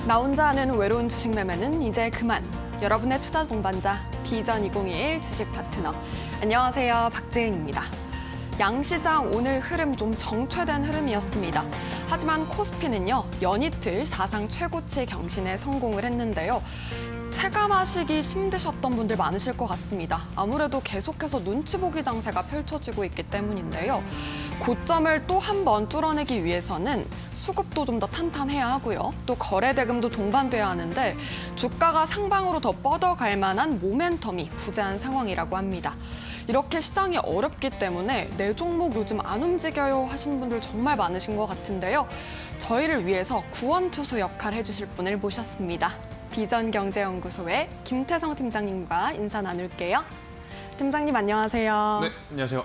나 혼자 하는 외로운 주식 매매는 이제 그만. 여러분의 투자 동반자 비전 2021 주식 파트너. 안녕하세요, 박재은입니다. 양시장 오늘 흐름 좀 정체된 흐름이었습니다. 하지만 코스피는요, 연이틀 사상 최고치 경신에 성공을 했는데요. 체감하시기 힘드셨던 분들 많으실 것 같습니다. 아무래도 계속해서 눈치 보기 장세가 펼쳐지고 있기 때문인데요. 고점을 또 한 번 뚫어내기 위해서는 수급도 좀 더 탄탄해야 하고요. 또 거래 대금도 동반돼야 하는데 주가가 상방으로 더 뻗어갈 만한 모멘텀이 부재한 상황이라고 합니다. 이렇게 시장이 어렵기 때문에 내 종목 요즘 안 움직여요 하시는 분들 정말 많으신 것 같은데요. 저희를 위해서 구원투수 역할 해주실 분을 모셨습니다. 비전경제연구소의 김태성 팀장님과 인사 나눌게요. 팀장님 안녕하세요. 네, 안녕하세요.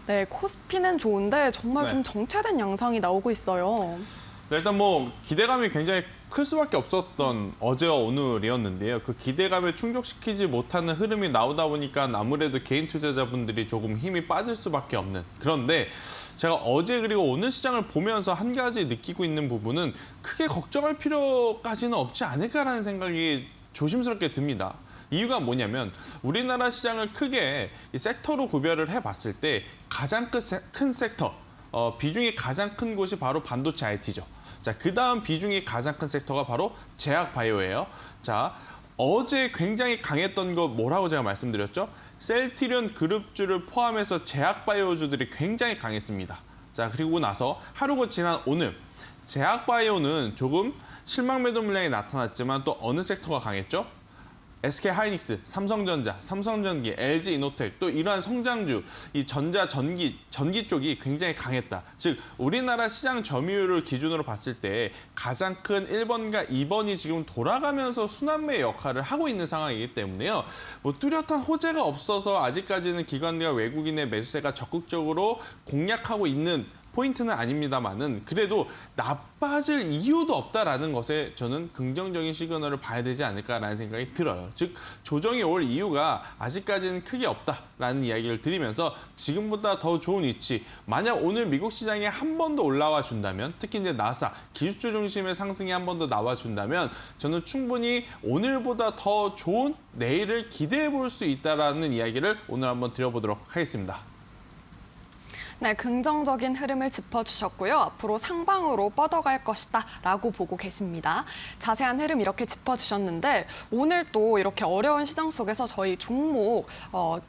네, 코스피는 좋은데 정말 좀 정체된 양상이 나오고 있어요. 네, 일단 기대감이 굉장히 클 수밖에 없었던 어제와 오늘이었는데요. 그 기대감을 충족시키지 못하는 흐름이 나오다 보니까 아무래도 개인 투자자분들이 조금 힘이 빠질 수밖에 없는. 그런데 제가 어제 그리고 오늘 시장을 보면서 한 가지 느끼고 있는 부분은 크게 걱정할 필요까지는 없지 않을까라는 생각이 조심스럽게 듭니다. 이유가 뭐냐면 우리나라 시장을 크게 이 섹터로 구별을 해봤을 때 가장 큰 섹터, 비중이 가장 큰 곳이 바로 반도체 IT죠. 자, 그 다음 비중이 가장 큰 섹터가 바로 제약바이오예요. 자, 어제 굉장히 강했던 거 뭐라고 제가 말씀드렸죠? 셀트리온 그룹주를 포함해서 제약바이오주들이 굉장히 강했습니다. 자, 그리고 나서 하루가 지난 오늘 제약바이오는 조금 실망 매도 물량이 나타났지만 또 어느 섹터가 강했죠? SK하이닉스, 삼성전자, 삼성전기, LG이노텍 또 이러한 성장주, 이 전기 쪽이 굉장히 강했다. 즉 우리나라 시장 점유율을 기준으로 봤을 때 가장 큰 1번과 2번이 지금 돌아가면서 순환매 역할을 하고 있는 상황이기 때문에요. 뚜렷한 호재가 없어서 아직까지는 기관과 외국인의 매수세가 적극적으로 공략하고 있는 포인트는 아닙니다만은 그래도 나빠질 이유도 없다라는 것에 저는 긍정적인 시그널을 봐야 되지 않을까라는 생각이 들어요. 즉 조정이 올 이유가 아직까지는 크게 없다라는 이야기를 드리면서 지금보다 더 좋은 위치, 만약 오늘 미국 시장에 한 번 더 올라와 준다면, 특히 이제 나스닥 기술주 중심의 상승이 한 번 더 나와 준다면 저는 충분히 오늘보다 더 좋은 내일을 기대해 볼 수 있다라는 이야기를 오늘 한번 드려보도록 하겠습니다. 네, 긍정적인 흐름을 짚어주셨고요. 앞으로 상방으로 뻗어갈 것이다 라고 보고 계십니다. 자세한 흐름 이렇게 짚어주셨는데 오늘 또 이렇게 어려운 시장 속에서 저희 종목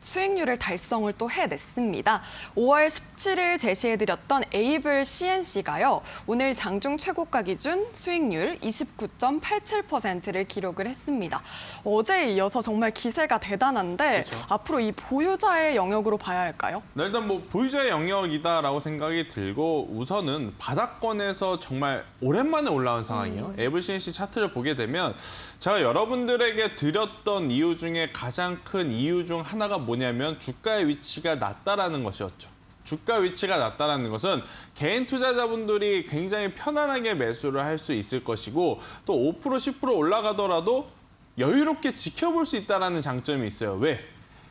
수익률을 달성을 또 해냈습니다. 5월 17일 제시해드렸던 에이블 CNC가요. 오늘 장중 최고가 기준 수익률 29.87%를 기록을 했습니다. 어제에 이어서 정말 기세가 대단한데 그렇죠. 앞으로 이 보유자의 영역으로 봐야 할까요? 네, 일단 보유자의 영역이다라고 생각이 들고 우선은 바닥권에서 정말 오랜만에 올라온 상황이에요. 에이블 CNC 차트를 보게 되면 제가 여러분들에게 드렸던 이유 중에 가장 큰 이유 중 하나가 뭐냐면 주가의 위치가 낮다라는 것이었죠. 주가 위치가 낮다라는 것은 개인 투자자분들이 굉장히 편안하게 매수를 할 수 있을 것이고 또 5% 10% 올라가더라도 여유롭게 지켜볼 수 있다는 장점이 있어요. 왜?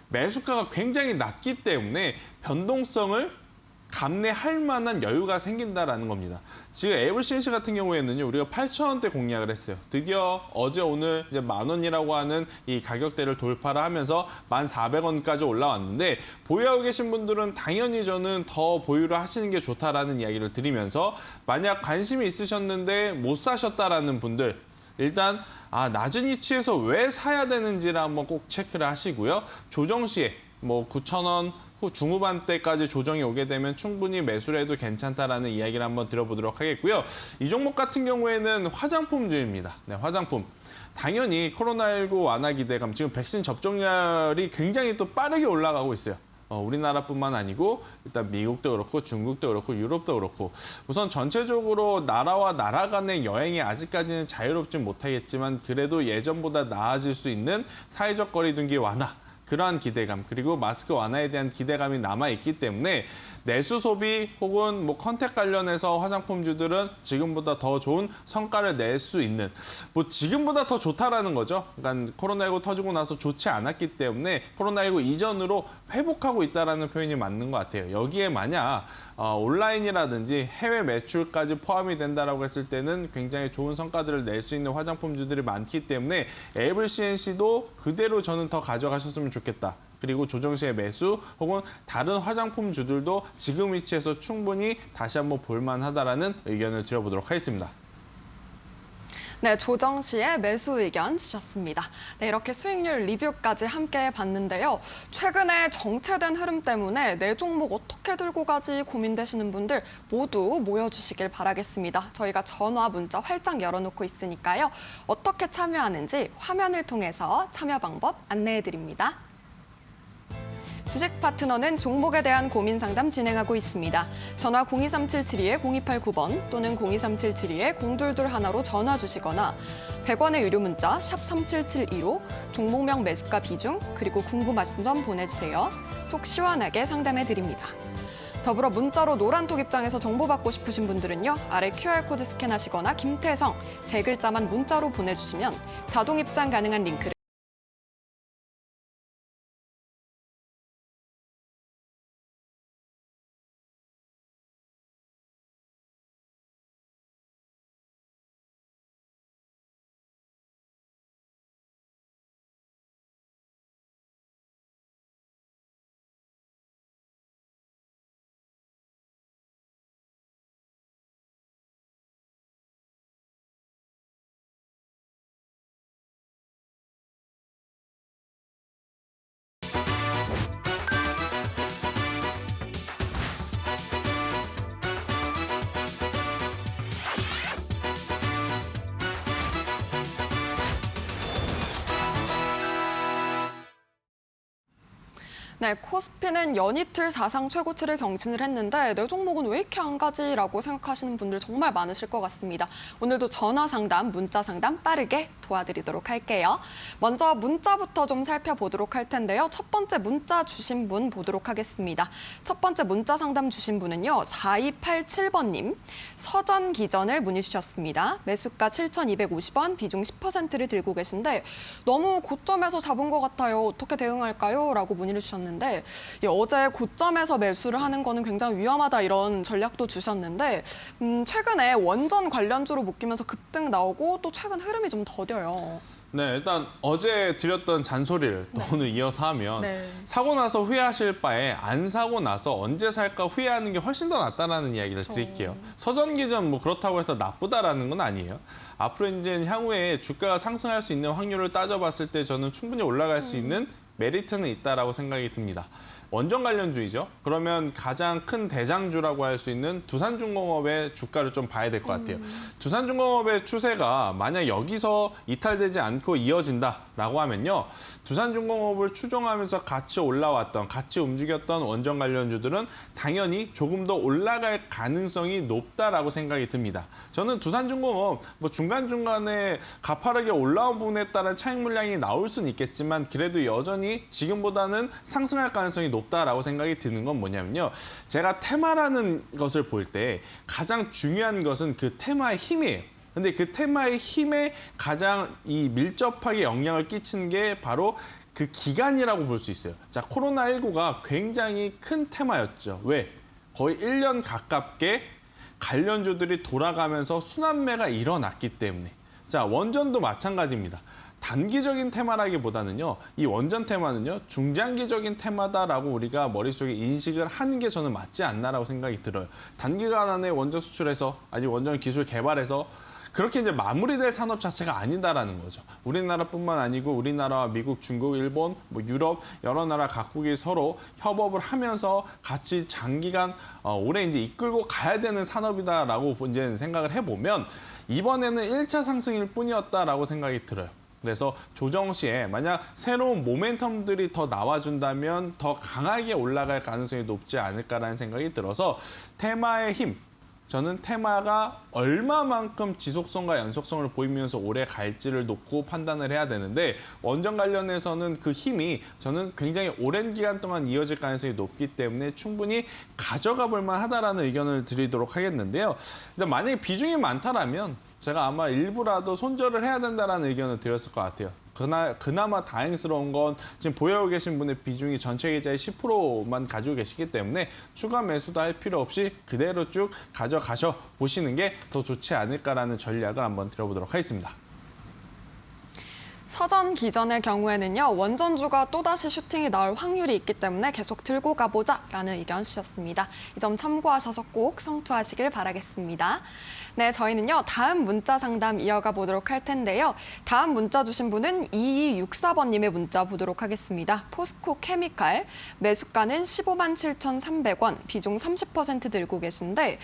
매수가가 굉장히 낮기 때문에 변동성을 감내할 만한 여유가 생긴다라는 겁니다. 지금 에이블 CNC 같은 경우에는요, 우리가 8,000원대 공략을 했어요. 드디어 어제 오늘 이제 10,000원이라고 하는 이 가격대를 돌파를 하면서 1,400원까지 올라왔는데 보유하고 계신 분들은 당연히 저는 더 보유를 하시는 게 좋다라는 이야기를 드리면서 만약 관심이 있으셨는데 못 사셨다라는 분들 일단 낮은 위치에서 왜 사야 되는지를 한번 꼭 체크를 하시고요. 조정 시에 9,000원 후 중후반대까지 조정이 오게 되면 충분히 매수를 해도 괜찮다라는 이야기를 한번 드려보도록 하겠고요. 이 종목 같은 경우에는 화장품주입니다. 네, 화장품. 당연히 코로나19 완화 기대감, 지금 백신 접종률이 굉장히 또 빠르게 올라가고 있어요. 우리나라뿐만 아니고 일단 미국도 그렇고 중국도 그렇고 유럽도 그렇고 우선 전체적으로 나라와 나라 간의 여행이 아직까지는 자유롭진 못하겠지만 그래도 예전보다 나아질 수 있는 사회적 거리두기 완화, 그러한 기대감 그리고 마스크 완화에 대한 기대감이 남아있기 때문에 내수 소비 혹은 뭐 컨택 관련해서 화장품주들은 지금보다 더 좋은 성과를 낼 수 있는 뭐 지금보다 더 좋다라는 거죠. 그러니까 코로나19 터지고 나서 좋지 않았기 때문에 코로나19 이전으로 회복하고 있다라는 표현이 맞는 것 같아요. 여기에 만약 온라인이라든지 해외 매출까지 포함이 된다라고 했을 때는 굉장히 좋은 성과들을 낼 수 있는 화장품주들이 많기 때문에 에이블 CNC도 그대로 저는 더 가져가셨으면 좋겠다. 그리고 조정 시의 매수 혹은 다른 화장품주들도 지금 위치에서 충분히 다시 한번 볼만하다라는 의견을 드려보도록 하겠습니다. 네, 조정 시의 매수 의견 주셨습니다. 네, 이렇게 수익률 리뷰까지 함께 봤는데요. 최근에 정체된 흐름 때문에 내 종목 어떻게 들고 가지 고민되시는 분들 모두 모여주시길 바라겠습니다. 저희가 전화, 문자 활짝 열어놓고 있으니까요. 어떻게 참여하는지 화면을 통해서 참여 방법 안내해드립니다. 주식 파트너는 종목에 대한 고민 상담 진행하고 있습니다. 전화 023-772-0289번 또는 023-772-0221로 전화 주시거나 100원의 유료 문자 샵 37715 종목명 매수가 비중 그리고 궁금하신 점 보내주세요. 속 시원하게 상담해 드립니다. 더불어 문자로 노란톡 입장에서 정보받고 싶으신 분들은요. 아래 QR코드 스캔하시거나 김태성 세 글자만 문자로 보내주시면 자동 입장 가능한 링크를 네, 코스피는 연이틀 사상 최고치를 경신을 했는데 내 종목은 왜 이렇게 안 가지라고 생각하시는 분들 정말 많으실 것 같습니다. 오늘도 전화 상담, 문자 상담 빠르게 도와드리도록 할게요. 먼저 문자부터 좀 살펴보도록 할 텐데요. 첫 번째 문자 주신 분 보도록 하겠습니다. 첫 번째 문자 상담 주신 분은요. 4287번님, 서전 기전을 문의 주셨습니다. 매수가 7,250원, 비중 10%를 들고 계신데 너무 고점에서 잡은 것 같아요. 어떻게 대응할까요? 라고 문의를 주셨는데 어제 고점에서 매수를 하는 거는 굉장히 위험하다 이런 전략도 주셨는데 최근에 원전 관련주로 묶이면서 급등 나오고 또 최근 흐름이 좀 더뎌요. 네, 일단 어제 드렸던 잔소리를 또 오늘 이어서 하면 사고 나서 후회하실 바에 안 사고 나서 언제 살까 후회하는 게 훨씬 더 낫다라는 이야기를 드릴게요. 서전기전 뭐 그렇다고 해서 나쁘다라는 건 아니에요. 앞으로 이제 향후에 주가가 상승할 수 있는 확률을 따져봤을 때 저는 충분히 올라갈 수 있는 메리트는 있다라고 생각이 듭니다. 원전 관련주이죠. 그러면 가장 큰 대장주라고 할 수 있는 두산중공업의 주가를 좀 봐야 될 것 같아요. 두산중공업의 추세가 만약 여기서 이탈되지 않고 이어진다라고 하면요. 두산중공업을 추종하면서 같이 올라왔던, 같이 움직였던 원전 관련주들은 당연히 조금 더 올라갈 가능성이 높다라고 생각이 듭니다. 저는 두산중공업 뭐 중간중간에 가파르게 올라온 부분에 따른 차익 물량이 나올 수는 있겠지만 그래도 여전히 지금보다는 상승할 가능성이 높다라고 생각이 드는 건 뭐냐면요. 제가 테마라는 것을 볼 때 가장 중요한 것은 그 테마의 힘이에요. 근데 그 테마의 힘에 가장 이 밀접하게 영향을 끼치는 게 바로 그 기간이라고 볼 수 있어요. 자, 코로나19가 굉장히 큰 테마였죠. 왜? 거의 1년 가깝게 관련주들이 돌아가면서 순환매가 일어났기 때문에. 자, 원전도 마찬가지입니다. 단기적인 테마라기보다는요, 이 원전 테마는요, 중장기적인 테마다라고 우리가 머릿속에 인식을 하는 게 저는 맞지 않나라고 생각이 들어요. 단기간 안에 원전 수출해서, 아직 원전 기술 개발해서 그렇게 이제 마무리될 산업 자체가 아니다라는 거죠. 우리나라뿐만 아니고 우리나라와 미국, 중국, 일본, 뭐 유럽 여러 나라 각국이 서로 협업을 하면서 같이 장기간 오래 이제 이끌고 가야 되는 산업이다라고 이제 생각을 해보면 이번에는 1차 상승일 뿐이었다라고 생각이 들어요. 그래서 조정 시에 만약 새로운 모멘텀들이 더 나와준다면 더 강하게 올라갈 가능성이 높지 않을까라는 생각이 들어서 테마의 힘, 저는 테마가 얼마만큼 지속성과 연속성을 보이면서 오래 갈지를 놓고 판단을 해야 되는데 원전 관련해서는 그 힘이 저는 굉장히 오랜 기간 동안 이어질 가능성이 높기 때문에 충분히 가져가 볼 만하다라는 의견을 드리도록 하겠는데요. 근데 만약에 비중이 많다라면 제가 아마 일부라도 손절을 해야 된다라는 의견을 드렸을 것 같아요. 그나마 다행스러운 건 지금 보유하고 계신 분의 비중이 전체 계좌의 10%만 가지고 계시기 때문에 추가 매수도 할 필요 없이 그대로 쭉 가져가셔 보시는 게 더 좋지 않을까라는 전략을 한번 드려보도록 하겠습니다. 사전 기전의 경우에는요, 원전주가 또다시 슈팅이 나올 확률이 있기 때문에 계속 들고 가보자라는 의견 주셨습니다. 이 점 참고하셔서 꼭 성투하시길 바라겠습니다. 네, 저희는요, 다음 문자 상담 이어가 보도록 할 텐데요. 다음 문자 주신 분은 2264번님의 문자 보도록 하겠습니다. 포스코 케미칼, 매수가는 15만 7,300원, 비중 30% 들고 계신데,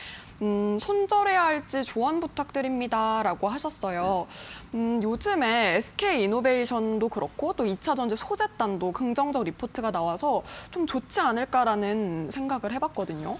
손절해야 할지 조언 부탁드립니다 라고 하셨어요. 요즘에 SK이노베이션도 그렇고 또 2차전지 소재단도 긍정적 리포트가 나와서 좀 좋지 않을까라는 생각을 해봤거든요.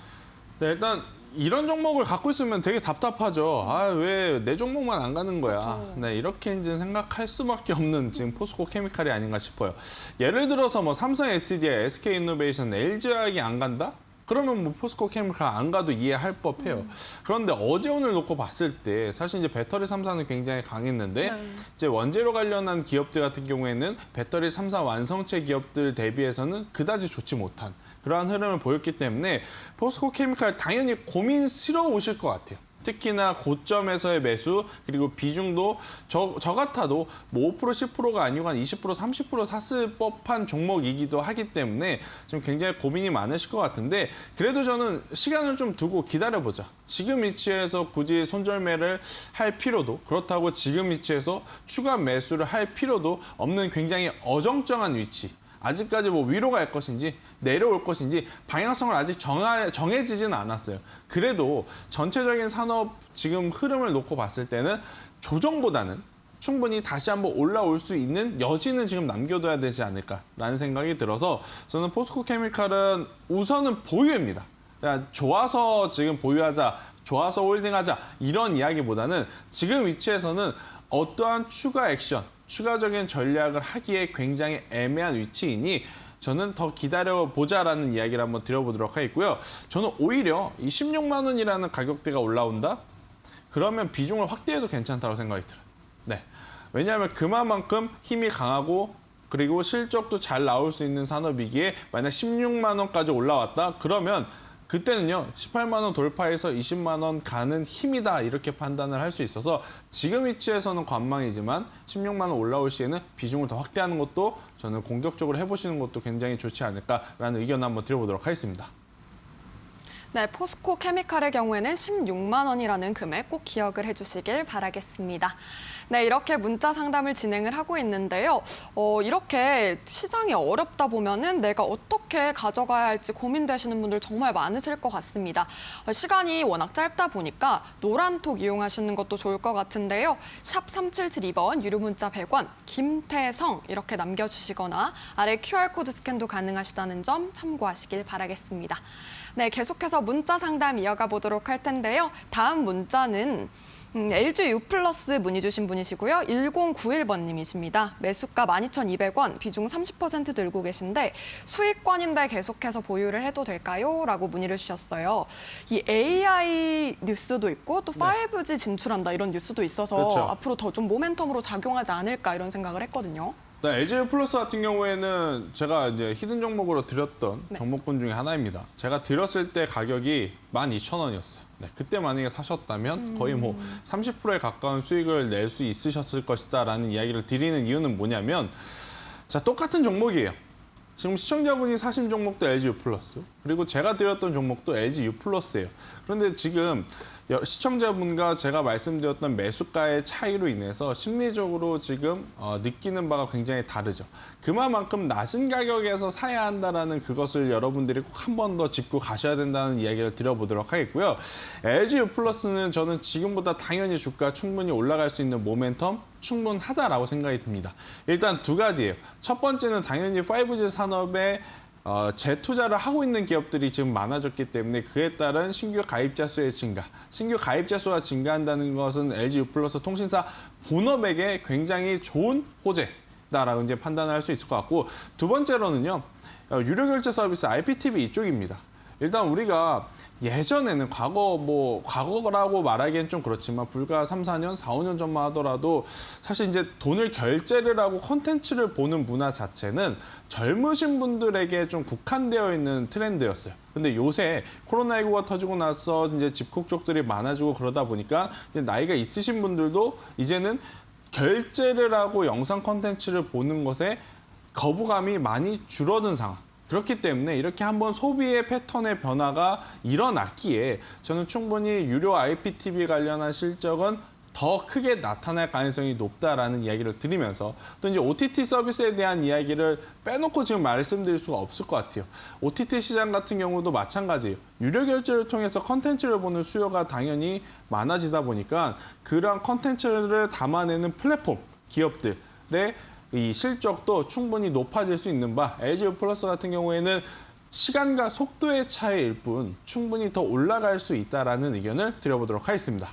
네, 일단 이런 종목을 갖고 있으면 되게 답답하죠. 아, 왜 내 종목만 안 가는 거야. 그렇죠. 네, 이렇게 이제 생각할 수밖에 없는 지금 포스코 케미칼이 아닌가 싶어요. 예를 들어서 뭐 삼성 SDI, SK이노베이션, LG화학이 안 간다? 그러면 뭐 포스코 케미칼 안 가도 이해할 법해요. 그런데 어제 오늘 놓고 봤을 때 사실 이제 배터리 3사는 굉장히 강했는데 네. 이제 원재료 관련한 기업들 같은 경우에는 배터리 3사 완성체 기업들 대비해서는 그다지 좋지 못한 그러한 흐름을 보였기 때문에 포스코 케미칼 당연히 고민스러우실 것 같아요. 특히나 고점에서의 매수 그리고 비중도 저 같아도 뭐 5% 10%가 아니고 한 20% 30% 샀을 법한 종목이기도 하기 때문에 좀 굉장히 고민이 많으실 것 같은데 그래도 저는 시간을 좀 두고 기다려보자. 지금 위치에서 굳이 손절매를 할 필요도 그렇다고 지금 위치에서 추가 매수를 할 필요도 없는 굉장히 어정쩡한 위치. 아직까지 뭐 위로 갈 것인지 내려올 것인지 방향성을 아직 정해지지는 않았어요. 그래도 전체적인 산업 지금 흐름을 놓고 봤을 때는 조정보다는 충분히 다시 한번 올라올 수 있는 여지는 지금 남겨둬야 되지 않을까라는 생각이 들어서 저는 포스코 케미칼은 우선은 보유입니다. 그냥 좋아서 지금 보유하자, 좋아서 홀딩하자 이런 이야기보다는 지금 위치에서는 어떠한 추가 액션, 추가적인 전략을 하기에 굉장히 애매한 위치이니 저는 더 기다려보자라는 이야기를 한번 드려보도록 하겠고요. 저는 오히려 이 16만 원이라는 가격대가 올라온다? 그러면 비중을 확대해도 괜찮다고 생각이 들어요. 네. 왜냐하면 그만큼 힘이 강하고 그리고 실적도 잘 나올 수 있는 산업이기에 만약 16만 원까지 올라왔다? 그러면 그때는요 18만 원 돌파해서 20만 원 가는 힘이다 이렇게 판단을 할 수 있어서 지금 위치에서는 관망이지만 16만 원 올라올 시에는 비중을 더 확대하는 것도 저는 공격적으로 해보시는 것도 굉장히 좋지 않을까라는 의견을 한번 드려보도록 하겠습니다. 네, 포스코 케미칼의 경우에는 16만 원이라는 금액 꼭 기억을 해주시길 바라겠습니다. 네, 이렇게 문자 상담을 진행을 하고 있는데요. 이렇게 시장이 어렵다 보면은 내가 어떻게 가져가야 할지 고민되시는 분들 정말 많으실 것 같습니다. 시간이 워낙 짧다 보니까 노란톡 이용하시는 것도 좋을 것 같은데요. 샵 3772번 유료 문자 100원, 김태성 이렇게 남겨주시거나 아래 QR코드 스캔도 가능하시다는 점 참고하시길 바라겠습니다. 네, 계속해서 문자 상담 이어가 보도록 할 텐데요. 다음 문자는 LG U 플러스 문의 주신 분이시고요. 1091번님이십니다. 매수가 12,200원, 비중 30% 들고 계신데 수익권인데 계속해서 보유를 해도 될까요? 라고 문의를 주셨어요. 이 AI 뉴스도 있고 또 5G 진출한다 이런 뉴스도 있어서 그렇죠. 앞으로 더 좀 모멘텀으로 작용하지 않을까 이런 생각을 했거든요. 네, LG 플러스 같은 경우에는 제가 이제 히든 종목으로 드렸던 종목군 중에 하나입니다. 제가 드렸을 때 가격이 12,000원이었어요. 네, 그때 만약에 사셨다면 거의 뭐 30%에 가까운 수익을 낼 수 있으셨을 것이다라는 이야기를 드리는 이유는 뭐냐면 자, 똑같은 종목이에요. 지금 시청자분이 사신 종목도 LG U 플러스 그리고 제가 드렸던 종목도 LG U 플러스예요. 그런데 지금 시청자분과 제가 말씀드렸던 매수가의 차이로 인해서 심리적으로 지금 느끼는 바가 굉장히 다르죠. 그만큼 낮은 가격에서 사야 한다는 그것을 여러분들이 꼭 한 번 더 짚고 가셔야 된다는 이야기를 드려보도록 하겠고요. LG U 플러스는 저는 지금보다 당연히 주가 충분히 올라갈 수 있는 모멘텀 충분하다라고 생각이 듭니다. 일단 두 가지예요. 첫 번째는 당연히 5G 산업의 재투자를 하고 있는 기업들이 지금 많아졌기 때문에 그에 따른 신규 가입자 수의 증가, 신규 가입자 수가 증가한다는 것은 LG U+ 통신사 본업에게 굉장히 좋은 호재다라고 이제 판단을 할 수 있을 것 같고, 두 번째로는요, 유료 결제 서비스 IPTV 이쪽입니다. 일단 우리가 예전에는 과거라고 말하기엔 좀 그렇지만 불과 3, 4년, 4, 5년 전만 하더라도 사실 이제 돈을 결제를 하고 콘텐츠를 보는 문화 자체는 젊으신 분들에게 좀 국한되어 있는 트렌드였어요. 근데 요새 코로나19가 터지고 나서 이제 집콕족들이 많아지고 그러다 보니까 이제 나이가 있으신 분들도 이제는 결제를 하고 영상 콘텐츠를 보는 것에 거부감이 많이 줄어든 상황. 그렇기 때문에 이렇게 한번 소비의 패턴의 변화가 일어났기에 저는 충분히 유료 IPTV 관련한 실적은 더 크게 나타날 가능성이 높다라는 이야기를 드리면서, 또 이제 OTT 서비스에 대한 이야기를 빼놓고 지금 말씀드릴 수가 없을 것 같아요. OTT 시장 같은 경우도 마찬가지예요. 유료 결제를 통해서 컨텐츠를 보는 수요가 당연히 많아지다 보니까 그런 컨텐츠를 담아내는 플랫폼 기업들의 이 실적도 충분히 높아질 수 있는 바, LG U+ 같은 경우에는 시간과 속도의 차이일 뿐 충분히 더 올라갈 수 있다라는 의견을 드려보도록 하겠습니다.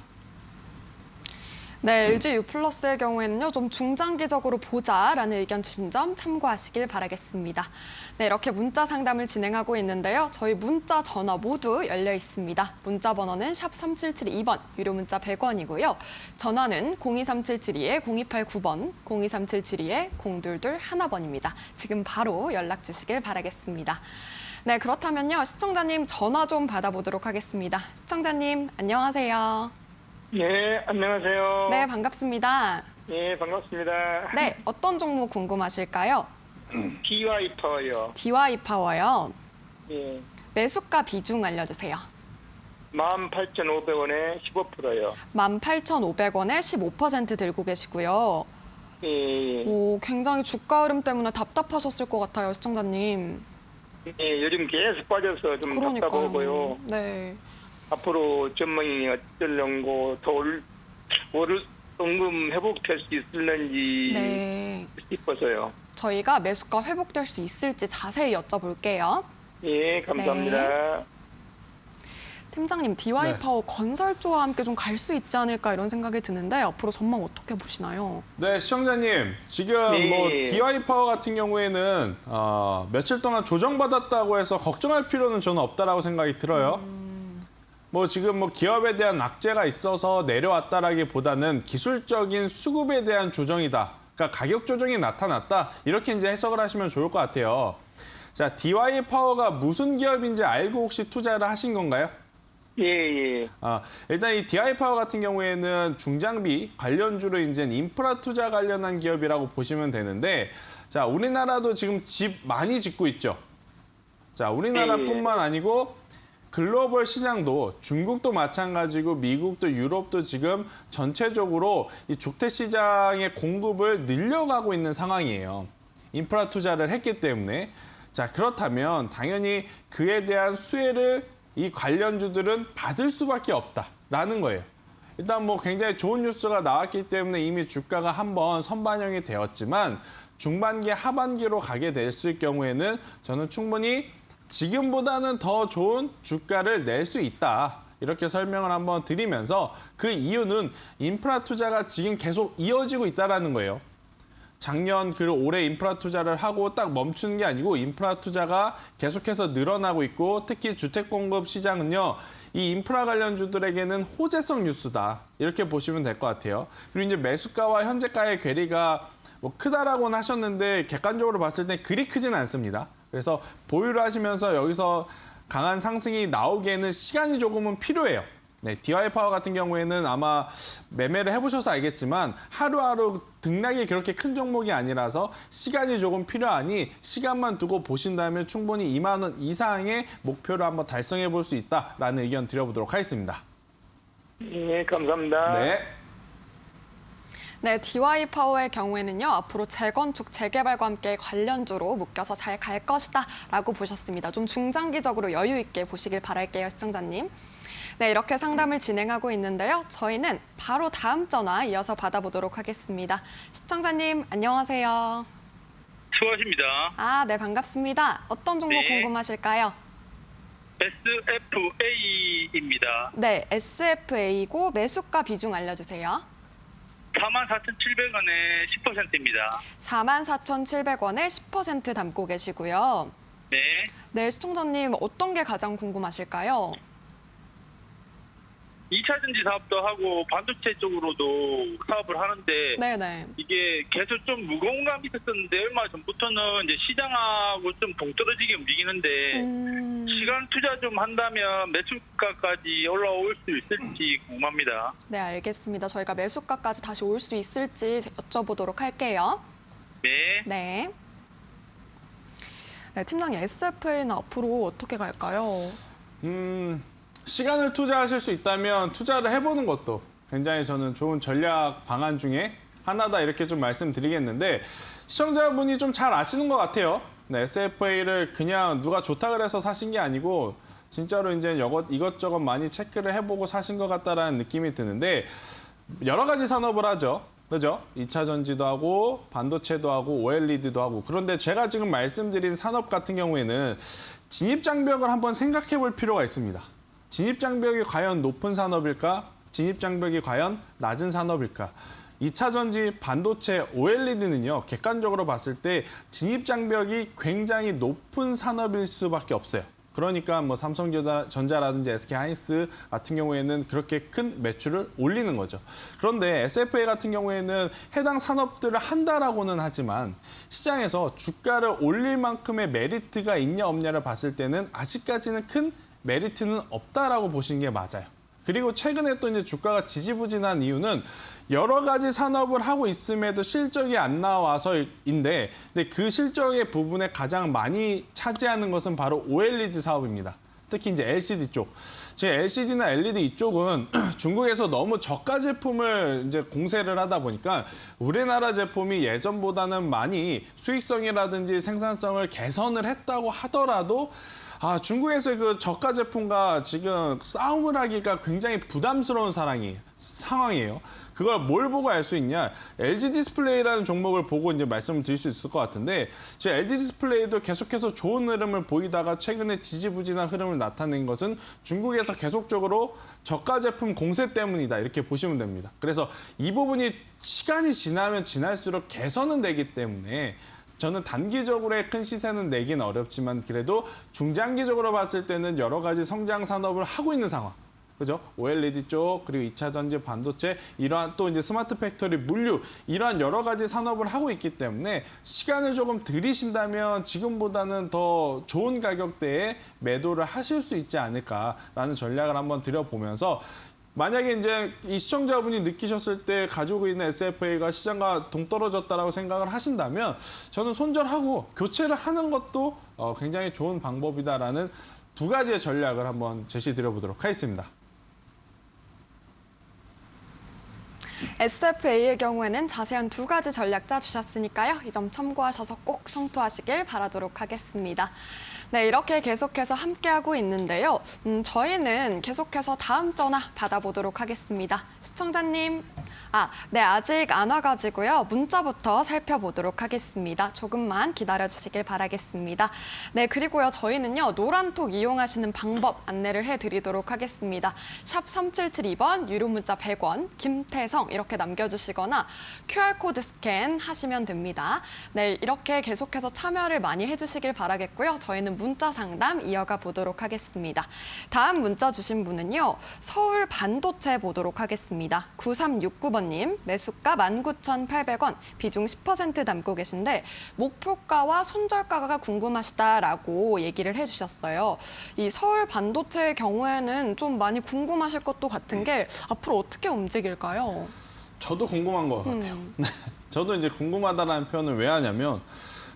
네, LG U+의 경우에는요, 좀 중장기적으로 보자라는 의견 주신 점 참고하시길 바라겠습니다. 네, 이렇게 문자 상담을 진행하고 있는데요. 저희 문자, 전화 모두 열려 있습니다. 문자 번호는 샵 3772번, 유료 문자 100원이고요. 전화는 023772-0289번, 023772-0221번입니다. 지금 바로 연락 주시길 바라겠습니다. 네, 그렇다면요, 시청자님 전화 좀 받아보도록 하겠습니다. 시청자님, 안녕하세요. 네, 안녕하세요. 네, 반갑습니다. 네, 반갑습니다. 네, 어떤 종목 궁금하실까요? DY 파워요. DY 파워요. 예. 매수가 비중 알려주세요. 18,500원에 15%요. 18,500원에 15% 들고 계시고요. 예. 오, 굉장히 주가 흐름 때문에 답답하셨을 것 같아요, 시청자님. 예, 요즘 계속 빠져서 좀 답답하고요. 네. 앞으로 전망이 어쩌려고 더 응금 회복될 수 있을는지 네. 싶어서요. 저희가 매수가 회복될 수 있을지 자세히 여쭤볼게요. 예, 감사합니다. 팀장님, DY 네. 파워 건설주와 함께 좀 갈 수 있지 않을까 이런 생각이 드는데 앞으로 전망 어떻게 보시나요? 네, 시청자님, 지금 네. DY 파워 같은 경우에는 며칠 동안 조정받았다고 해서 걱정할 필요는 저는 없다라고 생각이 들어요. 지금 기업에 대한 악재가 있어서 내려왔다라기보다는 기술적인 수급에 대한 조정이다. 그러니까 가격 조정이 나타났다. 이렇게 이제 해석을 하시면 좋을 것 같아요. 자, DY 파워가 무슨 기업인지 알고 혹시 투자를 하신 건가요? 예, 예. 일단 이 DI 파워 같은 경우에는 중장비 관련주로 이제 인프라 투자 관련한 기업이라고 보시면 되는데, 자, 우리나라도 지금 집 많이 짓고 있죠. 자, 우리나라뿐만 아니고 글로벌 시장도 중국도 마찬가지고 미국도 유럽도 지금 전체적으로 이 주택 시장의 공급을 늘려가고 있는 상황이에요. 인프라 투자를 했기 때문에. 자, 그렇다면 당연히 그에 대한 수혜를 이 관련주들은 받을 수밖에 없다라는 거예요. 일단 굉장히 좋은 뉴스가 나왔기 때문에 이미 주가가 한번 선반영이 되었지만 중반기 하반기로 가게 됐을 경우에는 저는 충분히 지금보다는 더 좋은 주가를 낼 수 있다. 이렇게 설명을 한번 드리면서 그 이유는 인프라 투자가 지금 계속 이어지고 있다는 거예요. 작년 그리고 올해 인프라 투자를 하고 딱 멈추는 게 아니고 인프라 투자가 계속해서 늘어나고 있고, 특히 주택 공급 시장은요, 이 인프라 관련주들에게는 호재성 뉴스다. 이렇게 보시면 될 것 같아요. 그리고 이제 매수가와 현재가의 괴리가 크다라고는 하셨는데 객관적으로 봤을 때 그리 크진 않습니다. 그래서 보유를 하시면서 여기서 강한 상승이 나오기에는 시간이 조금은 필요해요. 네, DY 파워 같은 경우에는 아마 매매를 해보셔서 알겠지만 하루하루 등락이 그렇게 큰 종목이 아니라서 시간이 조금 필요하니 시간만 두고 보신다면 충분히 2만 원 이상의 목표를 한번 달성해 볼 수 있다라는 의견 드려보도록 하겠습니다. 예, 감사합니다. 네. 네, DY 파워의 경우에는요, 앞으로 재건축, 재개발과 함께 관련주로 묶여서 잘 갈 것이다 라고 보셨습니다. 좀 중장기적으로 여유 있게 보시길 바랄게요, 시청자님. 네, 이렇게 상담을 진행하고 있는데요. 저희는 바로 다음 전화 이어서 받아보도록 하겠습니다. 시청자님, 안녕하세요. 수고하십니다. 아, 네, 반갑습니다. 어떤 종목 네. 궁금하실까요? SFA입니다. 네, SFA고 매수가 비중 알려주세요. 44,700원에 10%입니다. 44,700원에 10% 담고 계시고요. 네. 네, 시청자님 어떤 게 가장 궁금하실까요? 2차 전지 사업도 하고 반도체 쪽으로도 사업을 하는데 네네. 이게 계속 좀 무거운 감이 있었는데 얼마 전부터는 이제 시장하고 좀 동떨어지게 움직이는데 시간 투자 좀 한다면 매수가까지 올라올 수 있을지 궁금합니다. 네, 알겠습니다. 저희가 매수가까지 다시 올 수 있을지 여쭤보도록 할게요. 네. 네. 네, 팀장님, SFA는 앞으로 어떻게 갈까요? 시간을 투자하실 수 있다면 투자를 해보는 것도 굉장히 저는 좋은 전략 방안 중에 하나다 이렇게 좀 말씀드리겠는데 시청자분이 좀 잘 아시는 것 같아요. 네, SFA를 그냥 누가 좋다 그래서 사신 게 아니고 진짜로 이제 이것저것 많이 체크를 해보고 사신 것 같다라는 느낌이 드는데 여러 가지 산업을 하죠. 그죠? 2차 전지도 하고 반도체도 하고 OLED도 하고 그런데 제가 지금 말씀드린 산업 같은 경우에는 진입 장벽을 한번 생각해 볼 필요가 있습니다. 진입 장벽이 과연 높은 산업일까? 진입 장벽이 과연 낮은 산업일까? 2차 전지, 반도체, OLED는요. 객관적으로 봤을 때 진입 장벽이 굉장히 높은 산업일 수밖에 없어요. 그러니까 뭐 삼성전자라든지 SK하이닉스 같은 경우에는 그렇게 큰 매출을 올리는 거죠. 그런데 SFA 같은 경우에는 해당 산업들을 한다라고는 하지만 시장에서 주가를 올릴 만큼의 메리트가 있냐 없냐를 봤을 때는 아직까지는 큰 메리트는 없다라고 보시는 게 맞아요. 그리고 최근에 또 이제 주가가 지지부진한 이유는 여러 가지 산업을 하고 있음에도 실적이 안 나와서인데 근데 그 실적의 부분에 가장 많이 차지하는 것은 바로 OLED 사업입니다. 특히 이제 LCD 쪽. 지금 LCD나 LED 이쪽은 중국에서 너무 저가 제품을 이제 공세를 하다 보니까 우리나라 제품이 예전보다는 많이 수익성이라든지 생산성을 개선을 했다고 하더라도 중국에서의 그 저가 제품과 지금 싸움을 하기가 굉장히 부담스러운 상황이에요. 그걸 뭘 보고 알 수 있냐? LG 디스플레이라는 종목을 보고 이제 말씀을 드릴 수 있을 것 같은데, 제 LG 디스플레이도 계속해서 좋은 흐름을 보이다가 최근에 지지부진한 흐름을 나타낸 것은 중국에서 계속적으로 저가 제품 공세 때문이다. 이렇게 보시면 됩니다. 그래서 이 부분이 시간이 지나면 지날수록 개선은 되기 때문에 저는 단기적으로의 큰 시세는 내긴 어렵지만 그래도 중장기적으로 봤을 때는 여러 가지 성장 산업을 하고 있는 상황. 그죠? OLED 쪽, 그리고 2차 전지, 반도체, 이러한 또 이제 스마트 팩토리, 물류, 이러한 여러 가지 산업을 하고 있기 때문에 시간을 조금 들이신다면 지금보다는 더 좋은 가격대에 매도를 하실 수 있지 않을까라는 전략을 한번 드려보면서 만약에 이제 이 시청자분이 느끼셨을 때 가지고 있는 SFA가 시장과 동떨어졌다라고 생각을 하신다면 저는 손절하고 교체를 하는 것도 굉장히 좋은 방법이다라는 두 가지의 전략을 한번 제시드려보도록 하겠습니다. SFA의 경우에는 자세한 두 가지 전략 짜주셨으니까요. 이 점 참고하셔서 꼭 성투하시길 바라도록 하겠습니다. 네, 이렇게 계속해서 함께하고 있는데요. 저희는 계속해서 다음 전화 받아보도록 하겠습니다. 시청자님. 네, 아직 안 와가지고요. 문자부터 살펴보도록 하겠습니다. 조금만 기다려주시길 바라겠습니다. 네, 그리고요. 저희는요. 노란톡 이용하시는 방법 안내를 해드리도록 하겠습니다. 샵 3772번, 유료 문자 100원, 김태성 이렇게 남겨주시거나 QR코드 스캔 하시면 됩니다. 네, 이렇게 계속해서 참여를 많이 해주시길 바라겠고요. 저희는 문자 상담 이어가 보도록 하겠습니다. 다음 문자 주신 분은요. 서울 반도체 보도록 하겠습니다. 9369번님 매수가 19,800원, 비중 10% 담고 계신데 목표가와 손절가가 궁금하시다라고 얘기를 해주셨어요. 이 서울 반도체의 경우에는 좀 많이 궁금하실 것도 같은 게 앞으로 어떻게 움직일까요? 저도 궁금한 것 같아요. 저도 이제 궁금하다는 표현을 왜 하냐면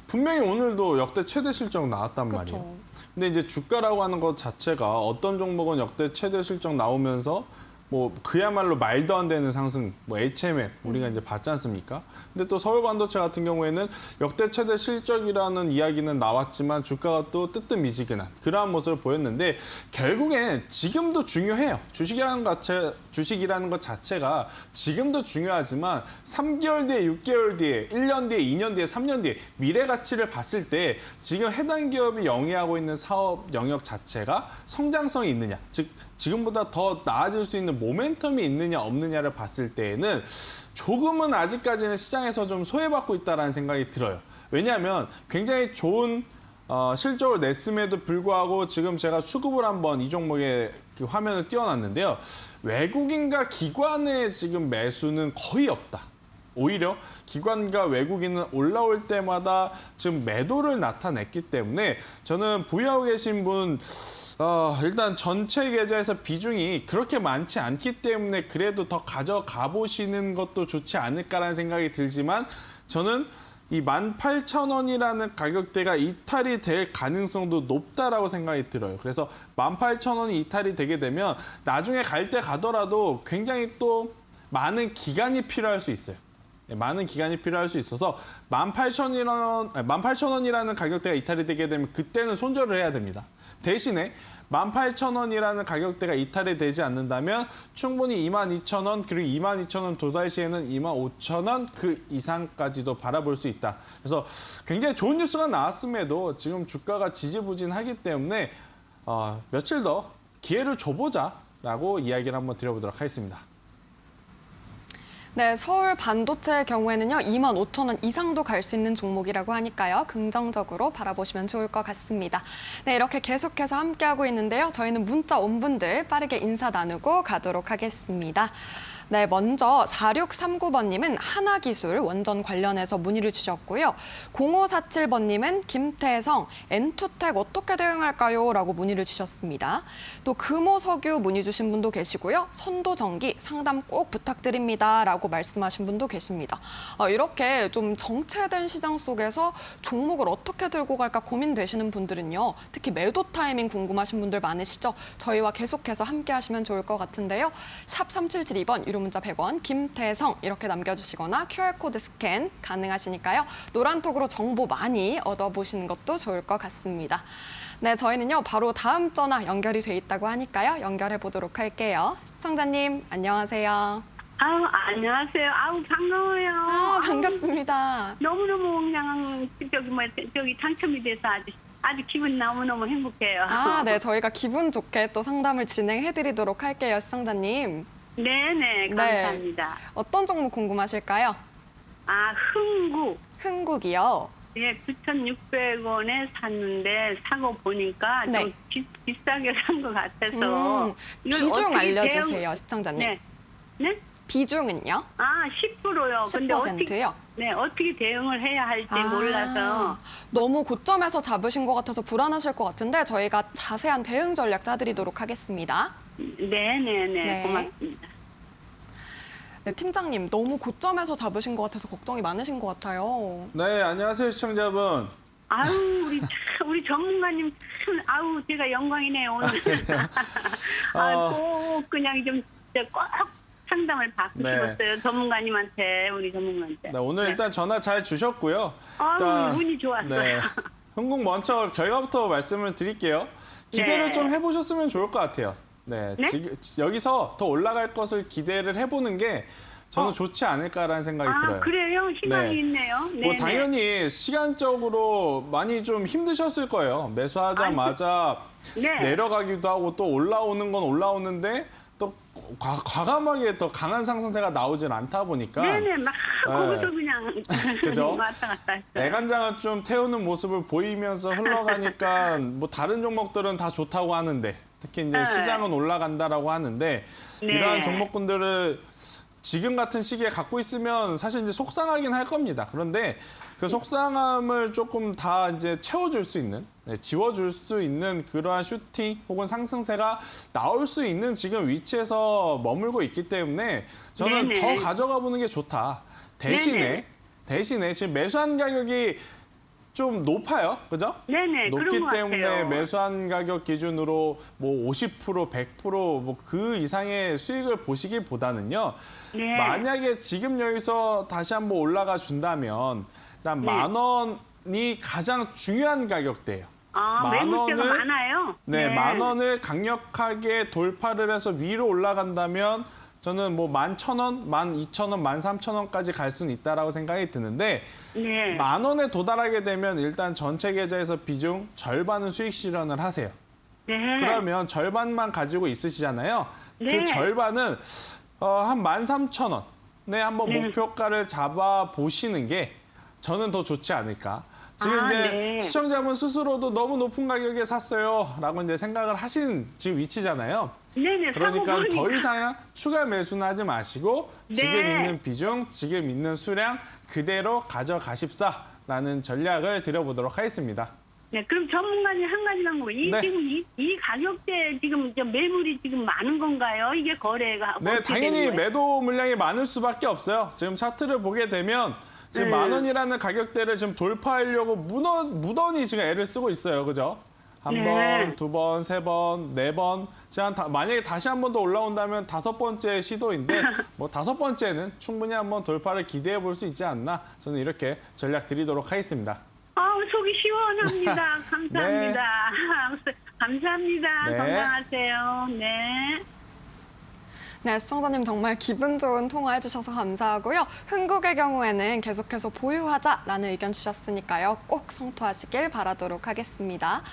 분명히 오늘도 역대 최대 실적 나왔단 말이에요. 근데 이제 주가라고 하는 것 자체가 어떤 종목은 역대 최대 실적 나오면서 뭐 그야말로 말도 안 되는 상승, 뭐 HMM 우리가 이제 봤지 않습니까? 근데 또 서울 반도체 같은 경우에는 역대 최대 실적이라는 이야기는 나왔지만 주가가 또 뜨뜻미지근한 그러한 모습을 보였는데 결국엔 지금도 중요해요. 주식이라는 것 자체가 지금도 중요하지만 3개월 뒤에, 6개월 뒤에, 1년 뒤에, 2년 뒤에, 3년 뒤에 미래 가치를 봤을 때 지금 해당 기업이 영위하고 있는 사업 영역 자체가 성장성이 있느냐, 즉 지금보다 더 나아질 수 있는 모멘텀이 있느냐 없느냐를 봤을 때에는 조금은 아직까지는 시장에서 좀 소외받고 있다는 생각이 들어요. 왜냐하면 굉장히 좋은 실적을 냈음에도 불구하고 지금 제가 수급을 한번 이 종목의 그 화면을 띄워놨는데요. 외국인과 기관의 지금 매수는 거의 없다. 오히려 기관과 외국인은 올라올 때마다 지금 매도를 나타냈기 때문에 저는 보유하고 계신 분 일단 전체 계좌에서 비중이 그렇게 많지 않기 때문에 그래도 더 가져가 보시는 것도 좋지 않을까라는 생각이 들지만 저는 이 18,000원이라는 가격대가 이탈이 될 가능성도 높다라고 생각이 들어요. 그래서 18,000원이 이탈이 되게 되면 나중에 갈 때 가더라도 굉장히 또 많은 기간이 필요할 수 있어요. 많은 기간이 필요할 수 있어서 18,000원이라는 가격대가 이탈이 되게 되면 그때는 손절을 해야 됩니다. 대신에 18,000원이라는 가격대가 이탈이 되지 않는다면 충분히 22,000원 그리고 22,000원 도달 시에는 25,000원 그 이상까지도 바라볼 수 있다. 그래서 굉장히 좋은 뉴스가 나왔음에도 지금 주가가 지지부진하기 때문에 며칠 더 기회를 줘보자라고 이야기를 한번 드려보도록 하겠습니다. 네, 서울 반도체의 경우에는요, 25,000원 이상도 갈 수 있는 종목이라고 하니까요, 긍정적으로 바라보시면 좋을 것 같습니다. 네, 이렇게 계속해서 함께하고 있는데요. 저희는 문자 온 분들 빠르게 인사 나누고 가도록 하겠습니다. 네, 먼저 4639번님은 하나기술 원전 관련해서 문의를 주셨고요. 0547번님은 김태성, N2텍 어떻게 대응할까요? 라고 문의를 주셨습니다. 또 금호석유 문의 주신 분도 계시고요. 선도전기 상담 꼭 부탁드립니다. 라고 말씀하신 분도 계십니다. 이렇게 좀 정체된 시장 속에서 종목을 어떻게 들고 갈까 고민되시는 분들은요. 특히 매도 타이밍 궁금하신 분들 많으시죠? 저희와 계속해서 함께 하시면 좋을 것 같은데요. 샵 3772번 유료 문자 100원, 김태성 이렇게 남겨주시거나 QR코드 스캔 가능하시니까요. 노란톡으로 정보 많이 얻어보시는 것도 좋을 것 같습니다. 네, 저희는요. 바로 다음 전화 연결이 돼 있다고 하니까요. 연결해 보도록 할게요. 시청자님, 안녕하세요. 아우, 안녕하세요. 아우, 반가워요. 반갑습니다. 너무너무 그냥 저기 당첨이 돼서 아주 기분 너무너무 행복해요. 네, 저희가 기분 좋게 또 상담을 진행해 드리도록 할게요, 시청자님. 네네, 감사합니다. 네. 어떤 종목 궁금하실까요? 흥국. 흥국이요. 예, 9,600원에 샀는데 사고 보니까 네. 좀 비싸게 산 것 같아서. 이걸 비중 어떻게 알려주세요, 시청자님. 네. 네? 비중은요? 10%요. 근데 10%요? 어떻게 대응을 해야 할지 몰라서. 너무 고점에서 잡으신 것 같아서 불안하실 것 같은데 저희가 자세한 대응 전략 짜드리도록 하겠습니다. 네네네, 네. 고맙습니다. 네, 팀장님, 너무 고점에서 잡으신 것 같아서 걱정이 많으신 것 같아요. 네, 안녕하세요 시청자분. 아유, 우리 전문가님 참, 제가 영광이네요, 오늘. 꼭 그냥 좀 꼭 상담을 받고 네. 싶었어요, 전문가님한테, 우리 전문가한테. 네, 오늘 일단 전화 잘 주셨고요. 운이 좋았어요. 네, 흥국 먼저 결과부터 말씀을 드릴게요. 기대를 네. 좀 해보셨으면 좋을 것 같아요. 네, 네? 지금 여기서 더 올라갈 것을 기대를 해보는 게 저는 좋지 않을까라는 생각이 들어요. 그래요? 희망이 네. 있네요. 뭐 네네. 당연히 시간적으로 많이 좀 힘드셨을 거예요. 매수하자마자 네. 내려가기도 하고 또 올라오는 건 올라오는데 또 과감하게 더 강한 상승세가 나오질 않다 보니까 네네, 막 거기서 그냥 그죠? 왔다 갔다 했어요. 애간장을 좀 태우는 모습을 보이면서 흘러가니까 뭐 다른 종목들은 다 좋다고 하는데 특히 이제 네. 시장은 올라간다라고 하는데 네. 이러한 종목군들을 지금 같은 시기에 갖고 있으면 사실 이제 속상하긴 할 겁니다. 그런데 그 속상함을 조금 다 이제 채워줄 수 있는, 지워줄 수 있는 그러한 슈팅 혹은 상승세가 나올 수 있는 지금 위치에서 머물고 있기 때문에 저는 네네. 더 가져가 보는 게 좋다. 대신에 지금 매수한 가격이 좀 높아요. 그죠? 네네, 높기 그런 것 때문에 같아요. 매수한 가격 기준으로 뭐 50%, 100%뭐 그 이상의 수익을 보시기보다는요. 네. 만약에 지금 여기서 다시 한번 올라가 준다면 일단 네. 10,000원이 가장 중요한 가격대예요. 아, 매물대가 많아요? 네, 10,000원을 강력하게 돌파를 해서 위로 올라간다면 저는 뭐 11,000원, 12,000원, 13,000원까지 갈 수는 있다라고 생각이 드는데 네. 10,000원에 도달하게 되면 일단 전체 계좌에서 비중 절반은 수익 실현을 하세요. 네. 그러면 절반만 가지고 있으시잖아요. 네. 그 절반은 한 13,000원에 한번 네. 목표가를 잡아 보시는 게 저는 더 좋지 않을까. 지금 아, 이제 네. 시청자분 스스로도 너무 높은 가격에 샀어요라고 이제 생각을 하신 지금 위치잖아요. 네네, 그러니까 사고 더 보니까. 이상 추가 매수는 하지 마시고 네. 지금 있는 비중, 지금 있는 수량 그대로 가져가십사라는 전략을 드려보도록 하겠습니다. 네, 그럼 전문가님 한 가지만 뭐, 네. 지금 이 가격대 지금 매물이 지금 많은 건가요? 이게 거래가. 네, 어떻게 당연히 되는 거예요? 매도 물량이 많을 수밖에 없어요. 지금 차트를 보게 되면 지금 10,000원이라는 가격대를 지금 돌파하려고 무던히 지금 애를 쓰고 있어요. 그죠? 한 네. 번, 두 번, 세 번, 네 번. 만약에 다시 한 번 더 올라온다면 5번째 시도인데 뭐 5번째는 충분히 한번 돌파를 기대해 볼 수 있지 않나 저는 이렇게 전략 드리도록 하겠습니다. 아우, 속이 시원합니다. 감사합니다. 감사합니다. 네. 건강하세요. 네. 네, 시청자님 정말 기분 좋은 통화 해주셔서 감사하고요. 흥국의 경우에는 계속해서 보유하자라는 의견 주셨으니까요. 꼭 성토하시길 바라도록 하겠습니다.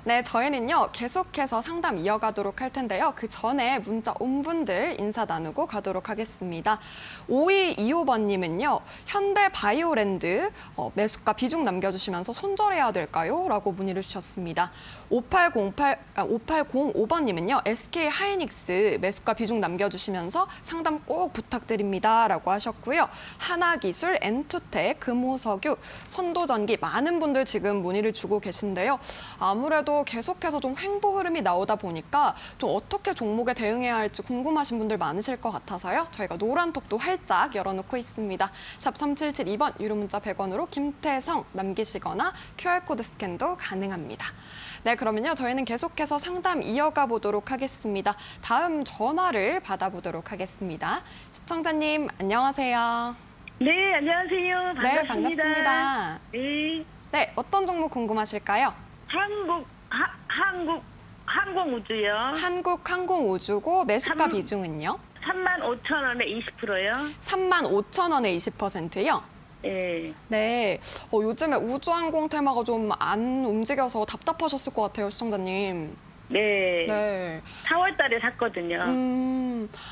네, 저희는요. 계속해서 상담 이어가도록 할 텐데요. 그 전에 문자 온 분들 인사 나누고 가도록 하겠습니다. 5225번님은요. 현대바이오랜드 매수가 비중 남겨주시면서 손절해야 될까요? 라고 문의를 주셨습니다. 5805번님은요. SK하이닉스 매수가 비중 남겨주시면서 상담 꼭 부탁드립니다. 라고 하셨고요. 하나기술, 엔투텍, 금호석유, 선도전기 많은 분들 지금 문의를 주고 계신데요. 아무래도 계속해서 좀 횡보 흐름이 나오다 보니까 좀 어떻게 종목에 대응해야 할지 궁금하신 분들 많으실 것 같아서요. 저희가 노란톡도 활짝 열어놓고 있습니다. 샵 3772번 유료 문자 100원으로 김태성 남기시거나 QR코드 스캔도 가능합니다. 네, 그러면요. 저희는 계속해서 상담 이어가 보도록 하겠습니다. 다음 전화를 받아보도록 하겠습니다. 시청자님, 안녕하세요. 네, 안녕하세요. 반갑습니다. 네, 반갑습니다. 네. 네, 어떤 종목 궁금하실까요? 항공우주요. 한국항공우주고 매수가 삼- 비중은요? 35,000원에 20%요. 35,000원에 20%요? 예. 네, 요즘에 우주항공 테마가 좀 안 움직여서 답답하셨을 것 같아요, 시청자님. 네. 네. 4월 달에 샀거든요.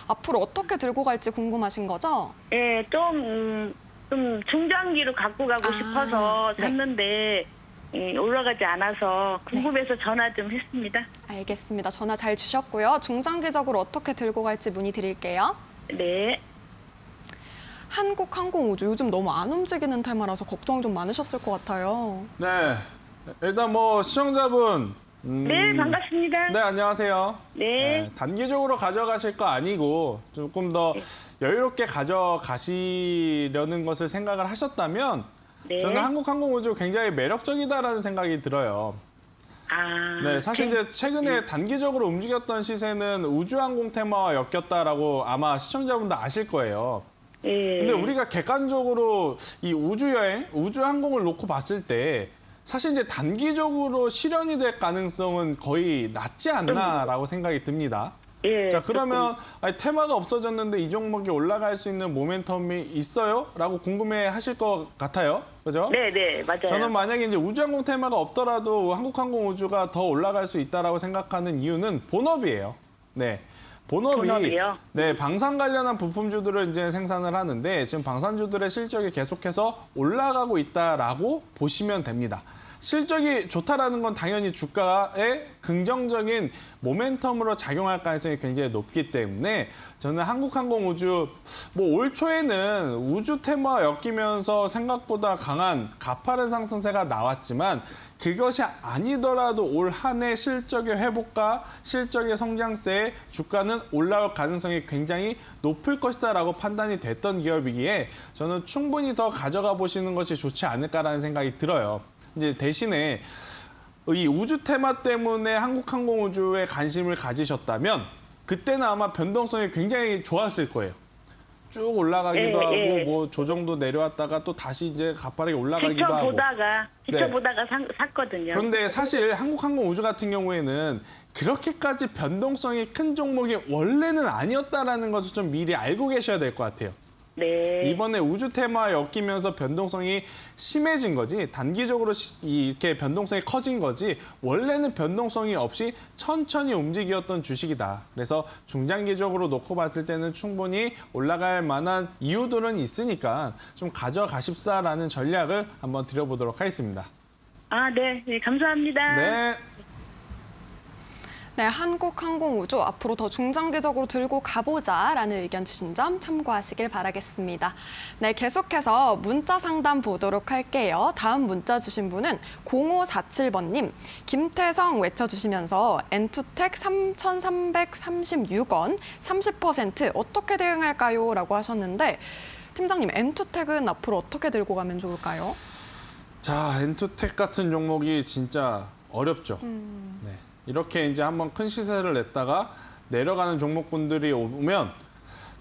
앞으로 어떻게 들고 갈지 궁금하신 거죠? 예, 좀 중장기로 갖고 가고 아, 싶어서 네. 샀는데 올라가지 않아서 궁금해서 전화 좀 했습니다. 알겠습니다. 전화 잘 주셨고요. 중장기적으로 어떻게 들고 갈지 문의 드릴게요. 네. 한국항공우주 요즘 너무 안 움직이는 테마라서 걱정이 좀 많으셨을 것 같아요. 네, 일단 뭐 시청자분 네, 반갑습니다. 네, 안녕하세요. 네. 단기적으로 가져가실 거 아니고 조금 더 여유롭게 가져가시려는 것을 생각을 하셨다면 네. 저는 한국항공우주 굉장히 매력적이다라는 생각이 들어요. 아. 네, 사실 네. 이제 최근에 단기적으로 움직였던 시세는 우주항공 테마와 엮였다라고 아마 시청자분도 아실 거예요. 예. 근데 우리가 객관적으로 이 우주여행, 우주항공을 놓고 봤을 때 사실 이제 단기적으로 실현이 될 가능성은 거의 낮지 않나라고 생각이 듭니다. 예. 자, 그러면 아니, 테마가 없어졌는데 이 종목이 올라갈 수 있는 모멘텀이 있어요? 라고 궁금해 하실 것 같아요. 그죠? 네, 네, 맞아요. 저는 만약에 이제 우주항공 테마가 없더라도 한국항공우주가 더 올라갈 수 있다라고 생각하는 이유는 본업이에요. 네. 본업이요? 네, 방산 관련한 부품주들을 이제 생산을 하는데 지금 방산주들의 실적이 계속해서 올라가고 있다라고 보시면 됩니다. 실적이 좋다라는 건 당연히 주가에 긍정적인 모멘텀으로 작용할 가능성이 굉장히 높기 때문에 저는 한국항공우주 뭐 올 초에는 우주 테마와 엮이면서 생각보다 강한 가파른 상승세가 나왔지만 그것이 아니더라도 올 한 해 실적의 회복과 실적의 성장세에 주가는 올라올 가능성이 굉장히 높을 것이다라고 판단이 됐던 기업이기에 저는 충분히 더 가져가 보시는 것이 좋지 않을까라는 생각이 들어요. 이제 대신에 이 우주 테마 때문에 한국항공우주에 관심을 가지셨다면 그때는 아마 변동성이 굉장히 좋았을 거예요. 쭉 올라가기도 예, 하고 예. 뭐 조정도 내려왔다가 또 다시 이제 가파르게 올라가기도 하고. 지켜보다가 샀거든요. 그런데 사실 한국항공우주 같은 경우에는 그렇게까지 변동성이 큰 종목이 원래는 아니었다라는 것을 좀 미리 알고 계셔야 될 것 같아요. 네. 이번에 우주 테마에 엮이면서 변동성이 심해진 거지 단기적으로 이렇게 변동성이 커진 거지 원래는 변동성이 없이 천천히 움직였던 주식이다. 그래서 중장기적으로 놓고 봤을 때는 충분히 올라갈 만한 이유들은 있으니까 좀 가져가십사라는 전략을 한번 드려보도록 하겠습니다. 아, 네. 네, 감사합니다. 네. 네, 한국항공우주 앞으로 더 중장기적으로 들고 가보자라는 의견 주신 점 참고하시길 바라겠습니다. 네, 계속해서 문자 상담 보도록 할게요. 다음 문자 주신 분은 0547번님, 김태성 외쳐주시면서 엔투텍 3,336원 30% 어떻게 대응할까요? 라고 하셨는데 팀장님, 엔투텍은 앞으로 어떻게 들고 가면 좋을까요? 자, 엔투텍 같은 종목이 진짜 어렵죠. 네. 이렇게 이제 한번 큰 시세를 냈다가 내려가는 종목군들이 오면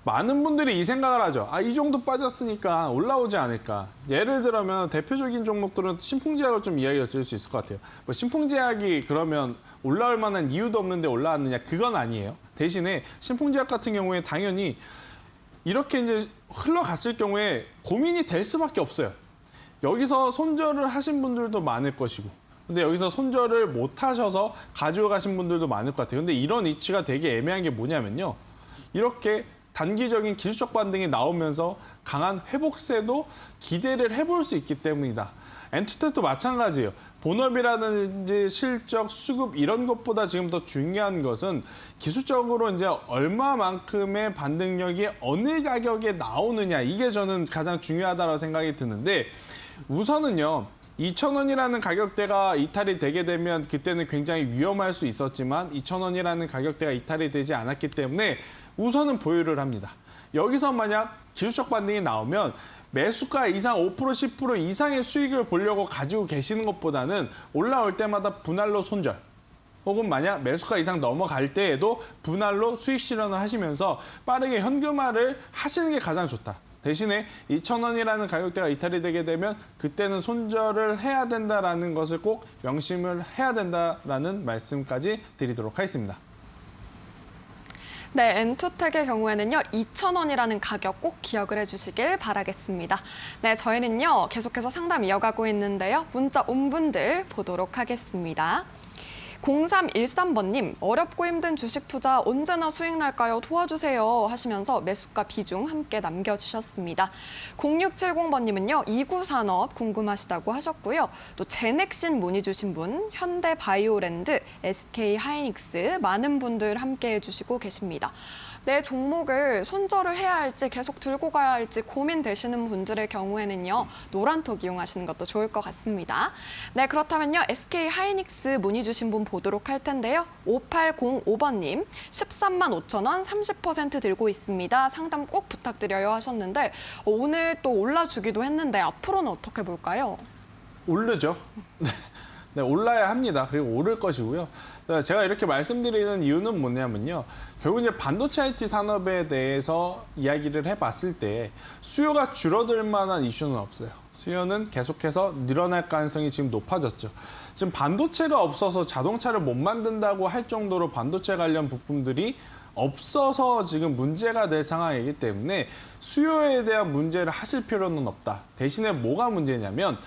많은 분들이 이 생각을 하죠. 아, 이 정도 빠졌으니까 올라오지 않을까. 예를 들면 대표적인 종목들은 신풍제약을 좀 이야기를 드릴 수 있을 것 같아요. 뭐 신풍제약이 그러면 올라올 만한 이유도 없는데 올라왔느냐? 그건 아니에요. 대신에 신풍제약 같은 경우에 당연히 이렇게 이제 흘러갔을 경우에 고민이 될 수밖에 없어요. 여기서 손절을 하신 분들도 많을 것이고 근데 여기서 손절을 못 하셔서 가지고 가신 분들도 많을 것 같아요. 근데 이런 이치가 되게 애매한 게 뭐냐면요. 이렇게 단기적인 기술적 반등이 나오면서 강한 회복세도 기대를 해볼 수 있기 때문이다. 엔투텍도 마찬가지예요. 본업이라든지 실적, 수급 이런 것보다 지금 더 중요한 것은 기술적으로 이제 얼마만큼의 반등력이 어느 가격에 나오느냐. 이게 저는 가장 중요하다고 생각이 드는데 우선은요. 2,000원이라는 가격대가 이탈이 되게 되면 그때는 굉장히 위험할 수 있었지만 2,000원이라는 가격대가 이탈이 되지 않았기 때문에 우선은 보유를 합니다. 여기서 만약 기술적 반등이 나오면 매수가 이상 5%, 10% 이상의 수익을 보려고 가지고 계시는 것보다는 올라올 때마다 분할로 손절 혹은 만약 매수가 이상 넘어갈 때에도 분할로 수익 실현을 하시면서 빠르게 현금화를 하시는 게 가장 좋다. 대신에 2,000원이라는 가격대가 이탈이 되게 되면 그때는 손절을 해야 된다라는 것을 꼭 명심을 해야 된다라는 말씀까지 드리도록 하겠습니다. 네, 엔투텍의 경우에는요, 2,000원이라는 가격 꼭 기억을 해주시길 바라겠습니다. 네, 저희는요, 계속해서 상담 이어가고 있는데요. 문자 온 분들 보도록 하겠습니다. 0313번님, 어렵고 힘든 주식 투자 언제나 수익 날까요? 도와주세요 하시면서 매수가 비중 함께 남겨주셨습니다. 0670번님은요, 이구산업 궁금하시다고 하셨고요. 또 제넥신 문의 주신 분, 현대바이오랜드, SK하이닉스 많은 분들 함께 해주시고 계십니다. 내 종목을 손절을 해야 할지 계속 들고 가야 할지 고민되시는 분들의 경우에는요. 노란톡 이용하시는 것도 좋을 것 같습니다. 네, 그렇다면요. SK하이닉스 문의 주신 분 보도록 할 텐데요. 5805번님 13만 5천 원 30% 들고 있습니다. 상담 꼭 부탁드려요 하셨는데 오늘 또 올라주기도 했는데 앞으로는 어떻게 볼까요? 오르죠. 네, 올라야 합니다. 그리고 오를 것이고요. 제가 이렇게 말씀드리는 이유는 뭐냐면요. 결국 이제 반도체 IT 산업에 대해서 이야기를 해봤을 때 수요가 줄어들 만한 이슈는 없어요. 수요는 계속해서 늘어날 가능성이 지금 높아졌죠. 지금 반도체가 없어서 자동차를 못 만든다고 할 정도로 반도체 관련 부품들이 없어서 지금 문제가 될 상황이기 때문에 수요에 대한 문제를 하실 필요는 없다. 대신에 뭐가 문제냐면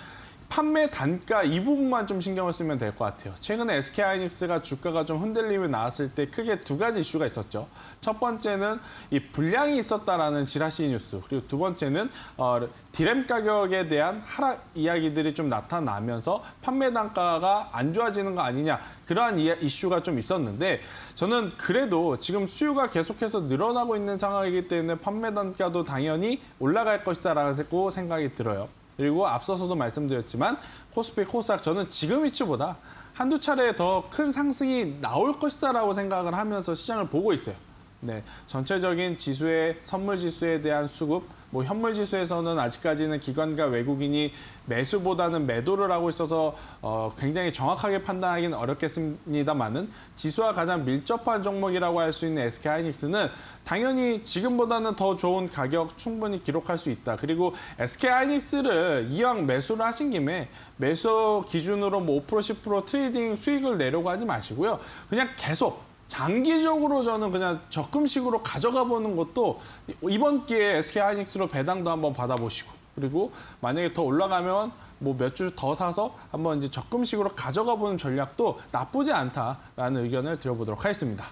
판매 단가 이 부분만 좀 신경을 쓰면 될 것 같아요. 최근에 SK하이닉스가 주가가 좀 흔들림이 나왔을 때 크게 두 가지 이슈가 있었죠. 첫 번째는 이 불량이 있었다라는 지라시 뉴스, 그리고 두 번째는 디램 가격에 대한 하락 이야기들이 좀 나타나면서 판매 단가가 안 좋아지는 거 아니냐, 그러한 이슈가 좀 있었는데 저는 그래도 지금 수요가 계속해서 늘어나고 있는 상황이기 때문에 판매 단가도 당연히 올라갈 것이다라고 생각이 들어요. 그리고 앞서서도 말씀드렸지만 코스피, 코스닥 저는 지금 위치보다 한두 차례 더 큰 상승이 나올 것이다라고 생각을 하면서 시장을 보고 있어요. 네, 전체적인 지수의 선물 지수에 대한 수급, 뭐 현물 지수에서는 아직까지는 기관과 외국인이 매수보다는 매도를 하고 있어서 굉장히 정확하게 판단하기는 어렵겠습니다만은 지수와 가장 밀접한 종목이라고 할 수 있는 SK하이닉스는 당연히 지금보다는 더 좋은 가격 충분히 기록할 수 있다. 그리고 SK하이닉스를 이왕 매수를 하신 김에 매수 기준으로 뭐 5% 10% 트레이딩 수익을 내려고 하지 마시고요. 그냥 계속 장기적으로 저는 그냥 적금식으로 가져가 보는 것도 이번 기회에 SK하이닉스로 배당도 한번 받아보시고 그리고 만약에 더 올라가면 뭐 몇 주 더 사서 한번 이제 적금식으로 가져가 보는 전략도 나쁘지 않다라는 의견을 드려보도록 하겠습니다.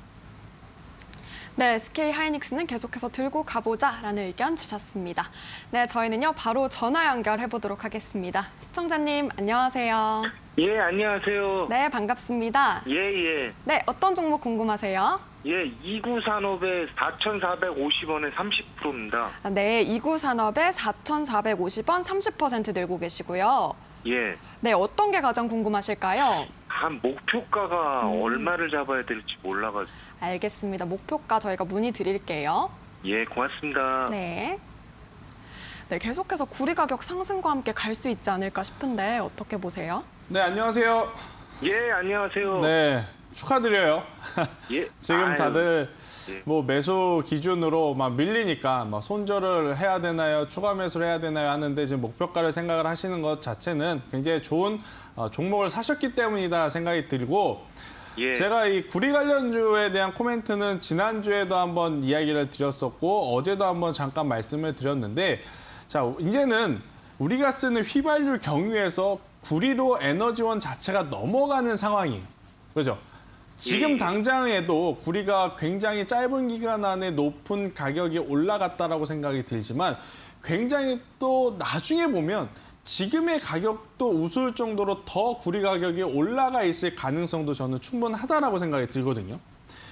네, SK하이닉스는 계속해서 들고 가보자라는 의견 주셨습니다. 네, 저희는요 바로 전화 연결해 보도록 하겠습니다. 시청자님 안녕하세요. 예, 안녕하세요. 네, 반갑습니다. 예. 네, 어떤 종목 궁금하세요? 예, 29산업에 4,450원에 30%입니다. 네, 이구산업에 4,450원 30% 들고 계시고요. 예. 네, 어떤 게 가장 궁금하실까요? 한 목표가가 얼마를 잡아야 될지 몰라가지고. 알겠습니다. 목표가 저희가 문의 드릴게요. 예, 고맙습니다. 네. 네, 계속해서 구리 가격 상승과 함께 갈 수 있지 않을까 싶은데 어떻게 보세요? 네, 안녕하세요. 예, 안녕하세요. 네, 축하드려요. 예. 지금 아유, 다들 예. 뭐 매수 기준으로 막 밀리니까 막 손절을 해야 되나요, 추가 매수를 해야 되나요 하는데 지금 목표가를 생각을 하시는 것 자체는 굉장히 좋은 종목을 사셨기 때문이다 생각이 들고 예. 제가 이 구리 관련주에 대한 코멘트는 지난주에도 한번 이야기를 드렸었고 어제도 한번 잠깐 말씀을 드렸는데 자, 이제는 우리가 쓰는 휘발유 경유에서 구리로 에너지원 자체가 넘어가는 상황이에요. 그죠? 지금 예. 당장에도 구리가 굉장히 짧은 기간 안에 높은 가격이 올라갔다라고 생각이 들지만 굉장히 또 나중에 보면 지금의 가격도 우스울 정도로 더 구리 가격이 올라가 있을 가능성도 저는 충분하다라고 생각이 들거든요.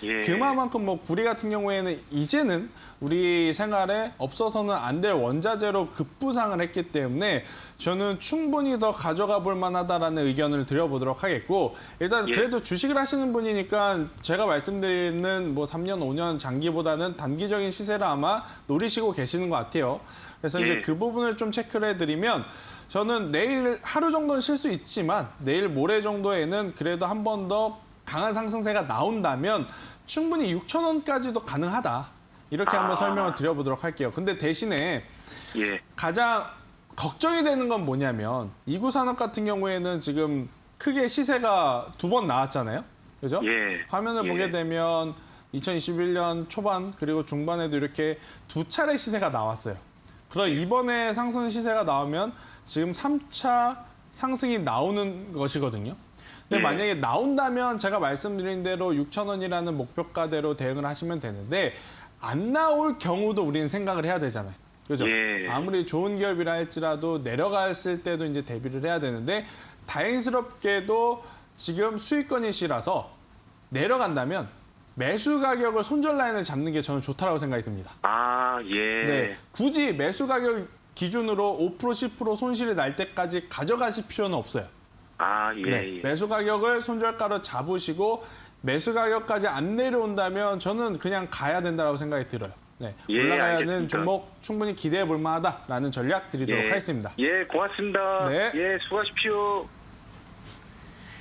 예. 그만큼 뭐 구리 같은 경우에는 이제는 우리 생활에 없어서는 안 될 원자재로 급부상을 했기 때문에 저는 충분히 더 가져가 볼 만하다라는 의견을 드려보도록 하겠고 일단 예. 그래도 주식을 하시는 분이니까 제가 말씀드리는 뭐 3년, 5년 장기보다는 단기적인 시세를 아마 노리시고 계시는 것 같아요. 그래서 예. 이제 그 부분을 좀 체크를 해드리면 저는 내일 하루 정도는 쉴 수 있지만 내일 모레 정도에는 그래도 한 번 더 강한 상승세가 나온다면 충분히 6,000원까지도 가능하다. 이렇게 한번 설명을 드려보도록 할게요. 근데 대신에 예. 가장 걱정이 되는 건 뭐냐면 이구산업 같은 경우에는 지금 크게 시세가 2번 나왔잖아요. 그죠? 예. 화면을 예. 보게 되면 2021년 초반 그리고 중반에도 이렇게 2차례 시세가 나왔어요. 그럼 이번에 상승 시세가 나오면 지금 3차 상승이 나오는 것이거든요. 근데 예. 만약에 나온다면 제가 말씀드린 대로 6,000원이라는 목표가대로 대응을 하시면 되는데 안 나올 경우도 우리는 생각을 해야 되잖아요. 그죠? 예. 아무리 좋은 기업이라 할지라도 내려갔을 때도 이제 대비를 해야 되는데 다행스럽게도 지금 수익권이시라서 내려간다면 매수 가격을 손절 라인을 잡는 게 저는 좋다라고 생각이 듭니다. 아, 예. 네, 굳이 매수 가격 기준으로 5% 10% 손실이 날 때까지 가져가실 필요는 없어요. 아, 예. 네, 예. 매수 가격을 손절가로 잡으시고 매수 가격까지 안 내려온다면 저는 그냥 가야 된다고 생각이 들어요. 네, 예, 올라가야 하는 알겠습니다. 종목 충분히 기대해 볼 만하다라는 전략 드리도록 예. 하겠습니다. 예, 고맙습니다. 네. 예, 수고하십시오.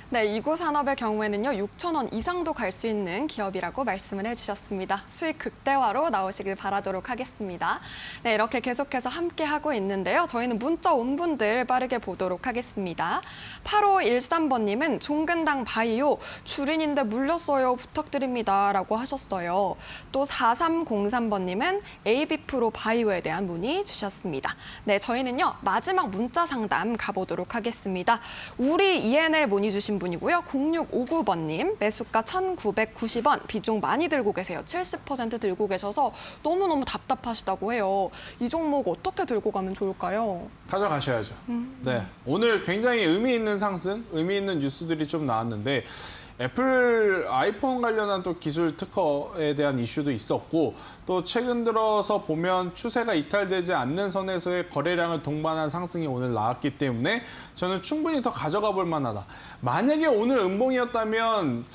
네, 이구산업의 경우에는요 6,000원 이상도 갈 수 있는 기업이라고 말씀을 해주셨습니다. 수익 극대화로 나오시길 바라도록 하겠습니다. 네, 이렇게 계속해서 함께 하고 있는데요. 저희는 문자 온 분들 빠르게 보도록 하겠습니다. 8513번님은 종근당 바이오 주린인데 물렸어요 부탁드립니다라고 하셨어요. 또 4303번님은 AB프로 바이오에 대한 문의 주셨습니다. 네, 저희는요 마지막 문자 상담 가보도록 하겠습니다. 우리 ENL 문의 주신 분이고요. 0659번님 매수가 1,990원 비중 많이 들고 계세요. 70% 들고 계셔서 너무너무 답답하시다고 해요. 이 종목 어떻게 들고 가면 좋을까요? 가져가셔야죠. 네, 오늘 굉장히 의미 있는 상승, 의미 있는 뉴스들이 좀 나왔는데 애플 아이폰 관련한 또 기술 특허에 대한 이슈도 있었고 또 최근 들어서 보면 추세가 이탈되지 않는 선에서의 거래량을 동반한 상승이 오늘 나왔기 때문에 저는 충분히 더 가져가 볼 만하다. 만약에 오늘 음봉이었다면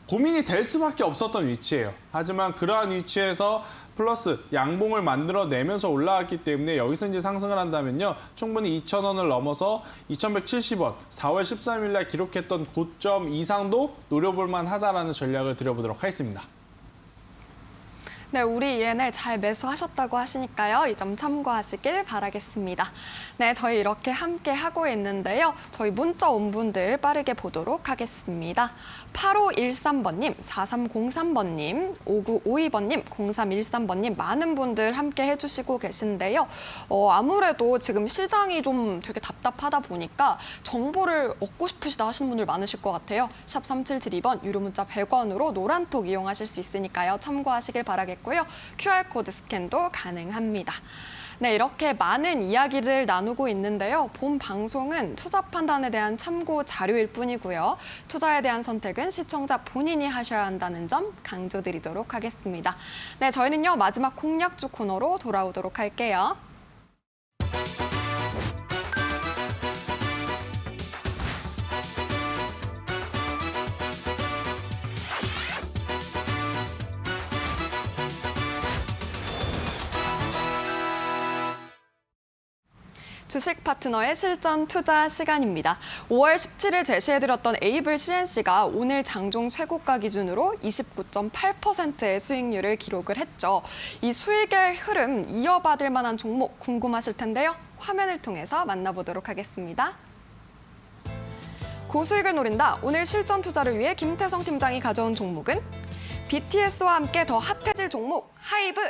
고민이 될 수밖에 없었던 위치예요. 하지만 그러한 위치에서 플러스 양봉을 만들어내면서 올라왔기 때문에 여기서 이제 상승을 한다면요. 충분히 2,000원을 넘어서 2,170원, 4월 13일 날 기록했던 고점 이상도 노려볼 만하다라는 전략을 드려보도록 하겠습니다. 네, 우리 ENL 잘 매수하셨다고 하시니까요. 이 점 참고하시길 바라겠습니다. 네, 저희 이렇게 함께 하고 있는데요. 저희 문자 온 분들 빠르게 보도록 하겠습니다. 8513번님, 4303번님, 5952번님, 0313번님 많은 분들 함께 해주시고 계신데요. 아무래도 지금 시장이 좀 되게 답답하다 보니까 정보를 얻고 싶으시다 하시는 분들 많으실 것 같아요. 샵 3772번 유료 문자 100원으로 노란톡 이용하실 수 있으니까요. 참고하시길 바라겠고요. QR코드 스캔도 가능합니다. 네, 이렇게 많은 이야기를 나누고 있는데요. 본 방송은 투자 판단에 대한 참고 자료일 뿐이고요. 투자에 대한 선택은 시청자 본인이 하셔야 한다는 점 강조드리도록 하겠습니다. 네, 저희는요, 마지막 공략주 코너로 돌아오도록 할게요. 주식 파트너의 실전 투자 시간입니다. 5월 17일 제시해드렸던 에이블 CNC가 오늘 장중 최고가 기준으로 29.8%의 수익률을 기록을 했죠. 이 수익의 흐름 이어받을 만한 종목 궁금하실 텐데요. 화면을 통해서 만나보도록 하겠습니다. 고수익을 노린다. 오늘 실전 투자를 위해 김태성 팀장이 가져온 종목은 BTS와 함께 더 핫해질 종목 하이브.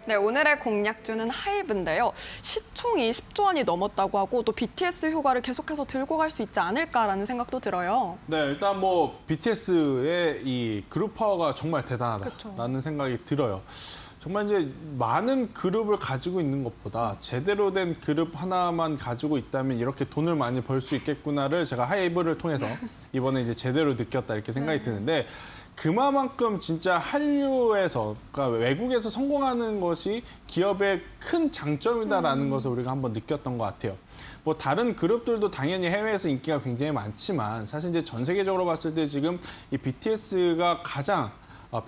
네, 오늘의 공략주는 하이브인데요. 시총이 10조 원이 넘었다고 하고 또 BTS 효과를 계속해서 들고 갈 수 있지 않을까라는 생각도 들어요. 네, 일단 뭐 BTS의 이 그룹 파워가 정말 대단하다라는 생각이 들어요. 정말 이제 많은 그룹을 가지고 있는 것보다 제대로 된 그룹 하나만 가지고 있다면 이렇게 돈을 많이 벌 수 있겠구나를 제가 하이브를 통해서 이번에 이제 제대로 느꼈다 이렇게 생각이 드는데 그만큼 진짜 한류에서, 그러니까 외국에서 성공하는 것이 기업의 큰 장점이다라는 것을 우리가 한번 느꼈던 것 같아요. 뭐 다른 그룹들도 당연히 해외에서 인기가 굉장히 많지만 사실 이제 전 세계적으로 봤을 때 지금 이 BTS가 가장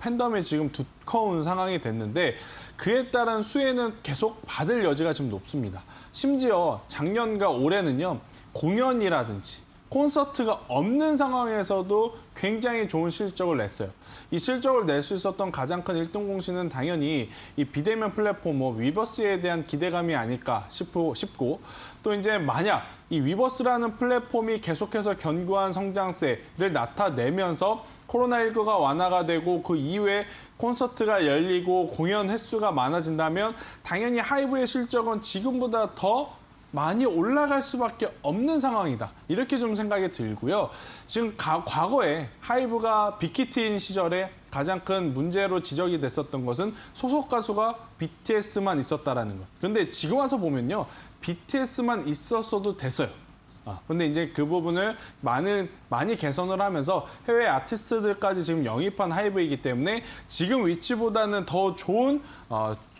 팬덤이 지금 두꺼운 상황이 됐는데 그에 따른 수혜는 계속 받을 여지가 지금 높습니다. 심지어 작년과 올해는요, 공연이라든지 콘서트가 없는 상황에서도 굉장히 좋은 실적을 냈어요. 이 실적을 낼 수 있었던 가장 큰 1등 공신은 당연히 이 비대면 플랫폼 위버스에 대한 기대감이 아닐까 싶고 또 이제 만약 이 위버스라는 플랫폼이 계속해서 견고한 성장세를 나타내면서 코로나19가 완화가 되고 그 이후에 콘서트가 열리고 공연 횟수가 많아진다면 당연히 하이브의 실적은 지금보다 더 많이 올라갈 수밖에 없는 상황이다. 이렇게 좀 생각이 들고요. 지금 과거에 하이브가 빅히트인 시절에 가장 큰 문제로 지적이 됐었던 것은 소속 가수가 BTS만 있었다라는 것. 그런데 지금 와서 보면요, BTS만 있었어도 됐어요. 근데 이제 그 부분을 많이 개선을 하면서 해외 아티스트들까지 지금 영입한 하이브이기 때문에 지금 위치보다는 더 좋은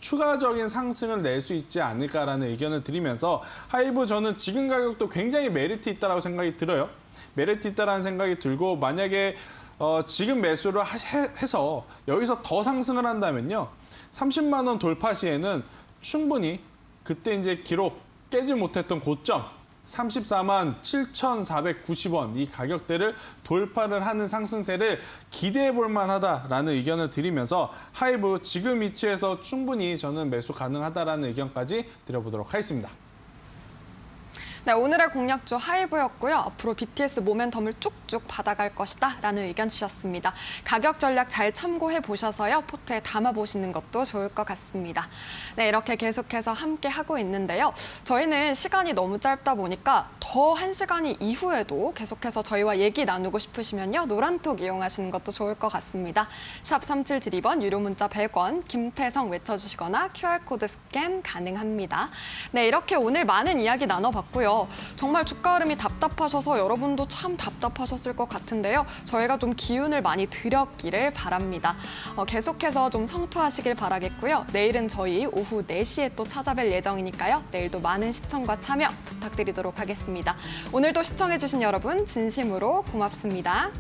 추가적인 상승을 낼 수 있지 않을까라는 의견을 드리면서 하이브 저는 지금 가격도 굉장히 메리트 있다라고 생각이 들어요. 메리트 있다라는 생각이 들고 만약에 지금 매수를 해서 여기서 더 상승을 한다면요, 30만 원 돌파 시에는 충분히 그때 이제 기록 깨지 못했던 고점 34만 7,490원 이 가격대를 돌파를 하는 상승세를 기대해 볼 만하다라는 의견을 드리면서 하이브 지금 위치에서 충분히 저는 매수 가능하다라는 의견까지 드려보도록 하겠습니다. 네, 오늘의 공략주 하이브였고요. 앞으로 BTS 모멘텀을 쭉쭉 받아갈 것이다 라는 의견 주셨습니다. 가격 전략 잘 참고해 보셔서요. 포트에 담아보시는 것도 좋을 것 같습니다. 네, 이렇게 계속해서 함께 하고 있는데요. 저희는 시간이 너무 짧다 보니까 더 1시간 이후에도 계속해서 저희와 얘기 나누고 싶으시면요. 노란톡 이용하시는 것도 좋을 것 같습니다. 샵 3772번 유료 문자 100원, 김태성 외쳐주시거나 QR코드 스캔 가능합니다. 네, 이렇게 오늘 많은 이야기 나눠봤고요. 정말 주가 흐름이 답답하셔서 여러분도 참 답답하셔서 많으셨을 것 같은데요. 저희가 좀 기운을 많이 드렸기를 바랍니다. 계속해서 좀 성투하시길 바라겠고요. 내일은 저희 오후 4시에 또 찾아뵐 예정이니까요. 내일도 많은 시청과 참여 부탁드리도록 하겠습니다. 오늘도 시청해주신 여러분 진심으로 고맙습니다.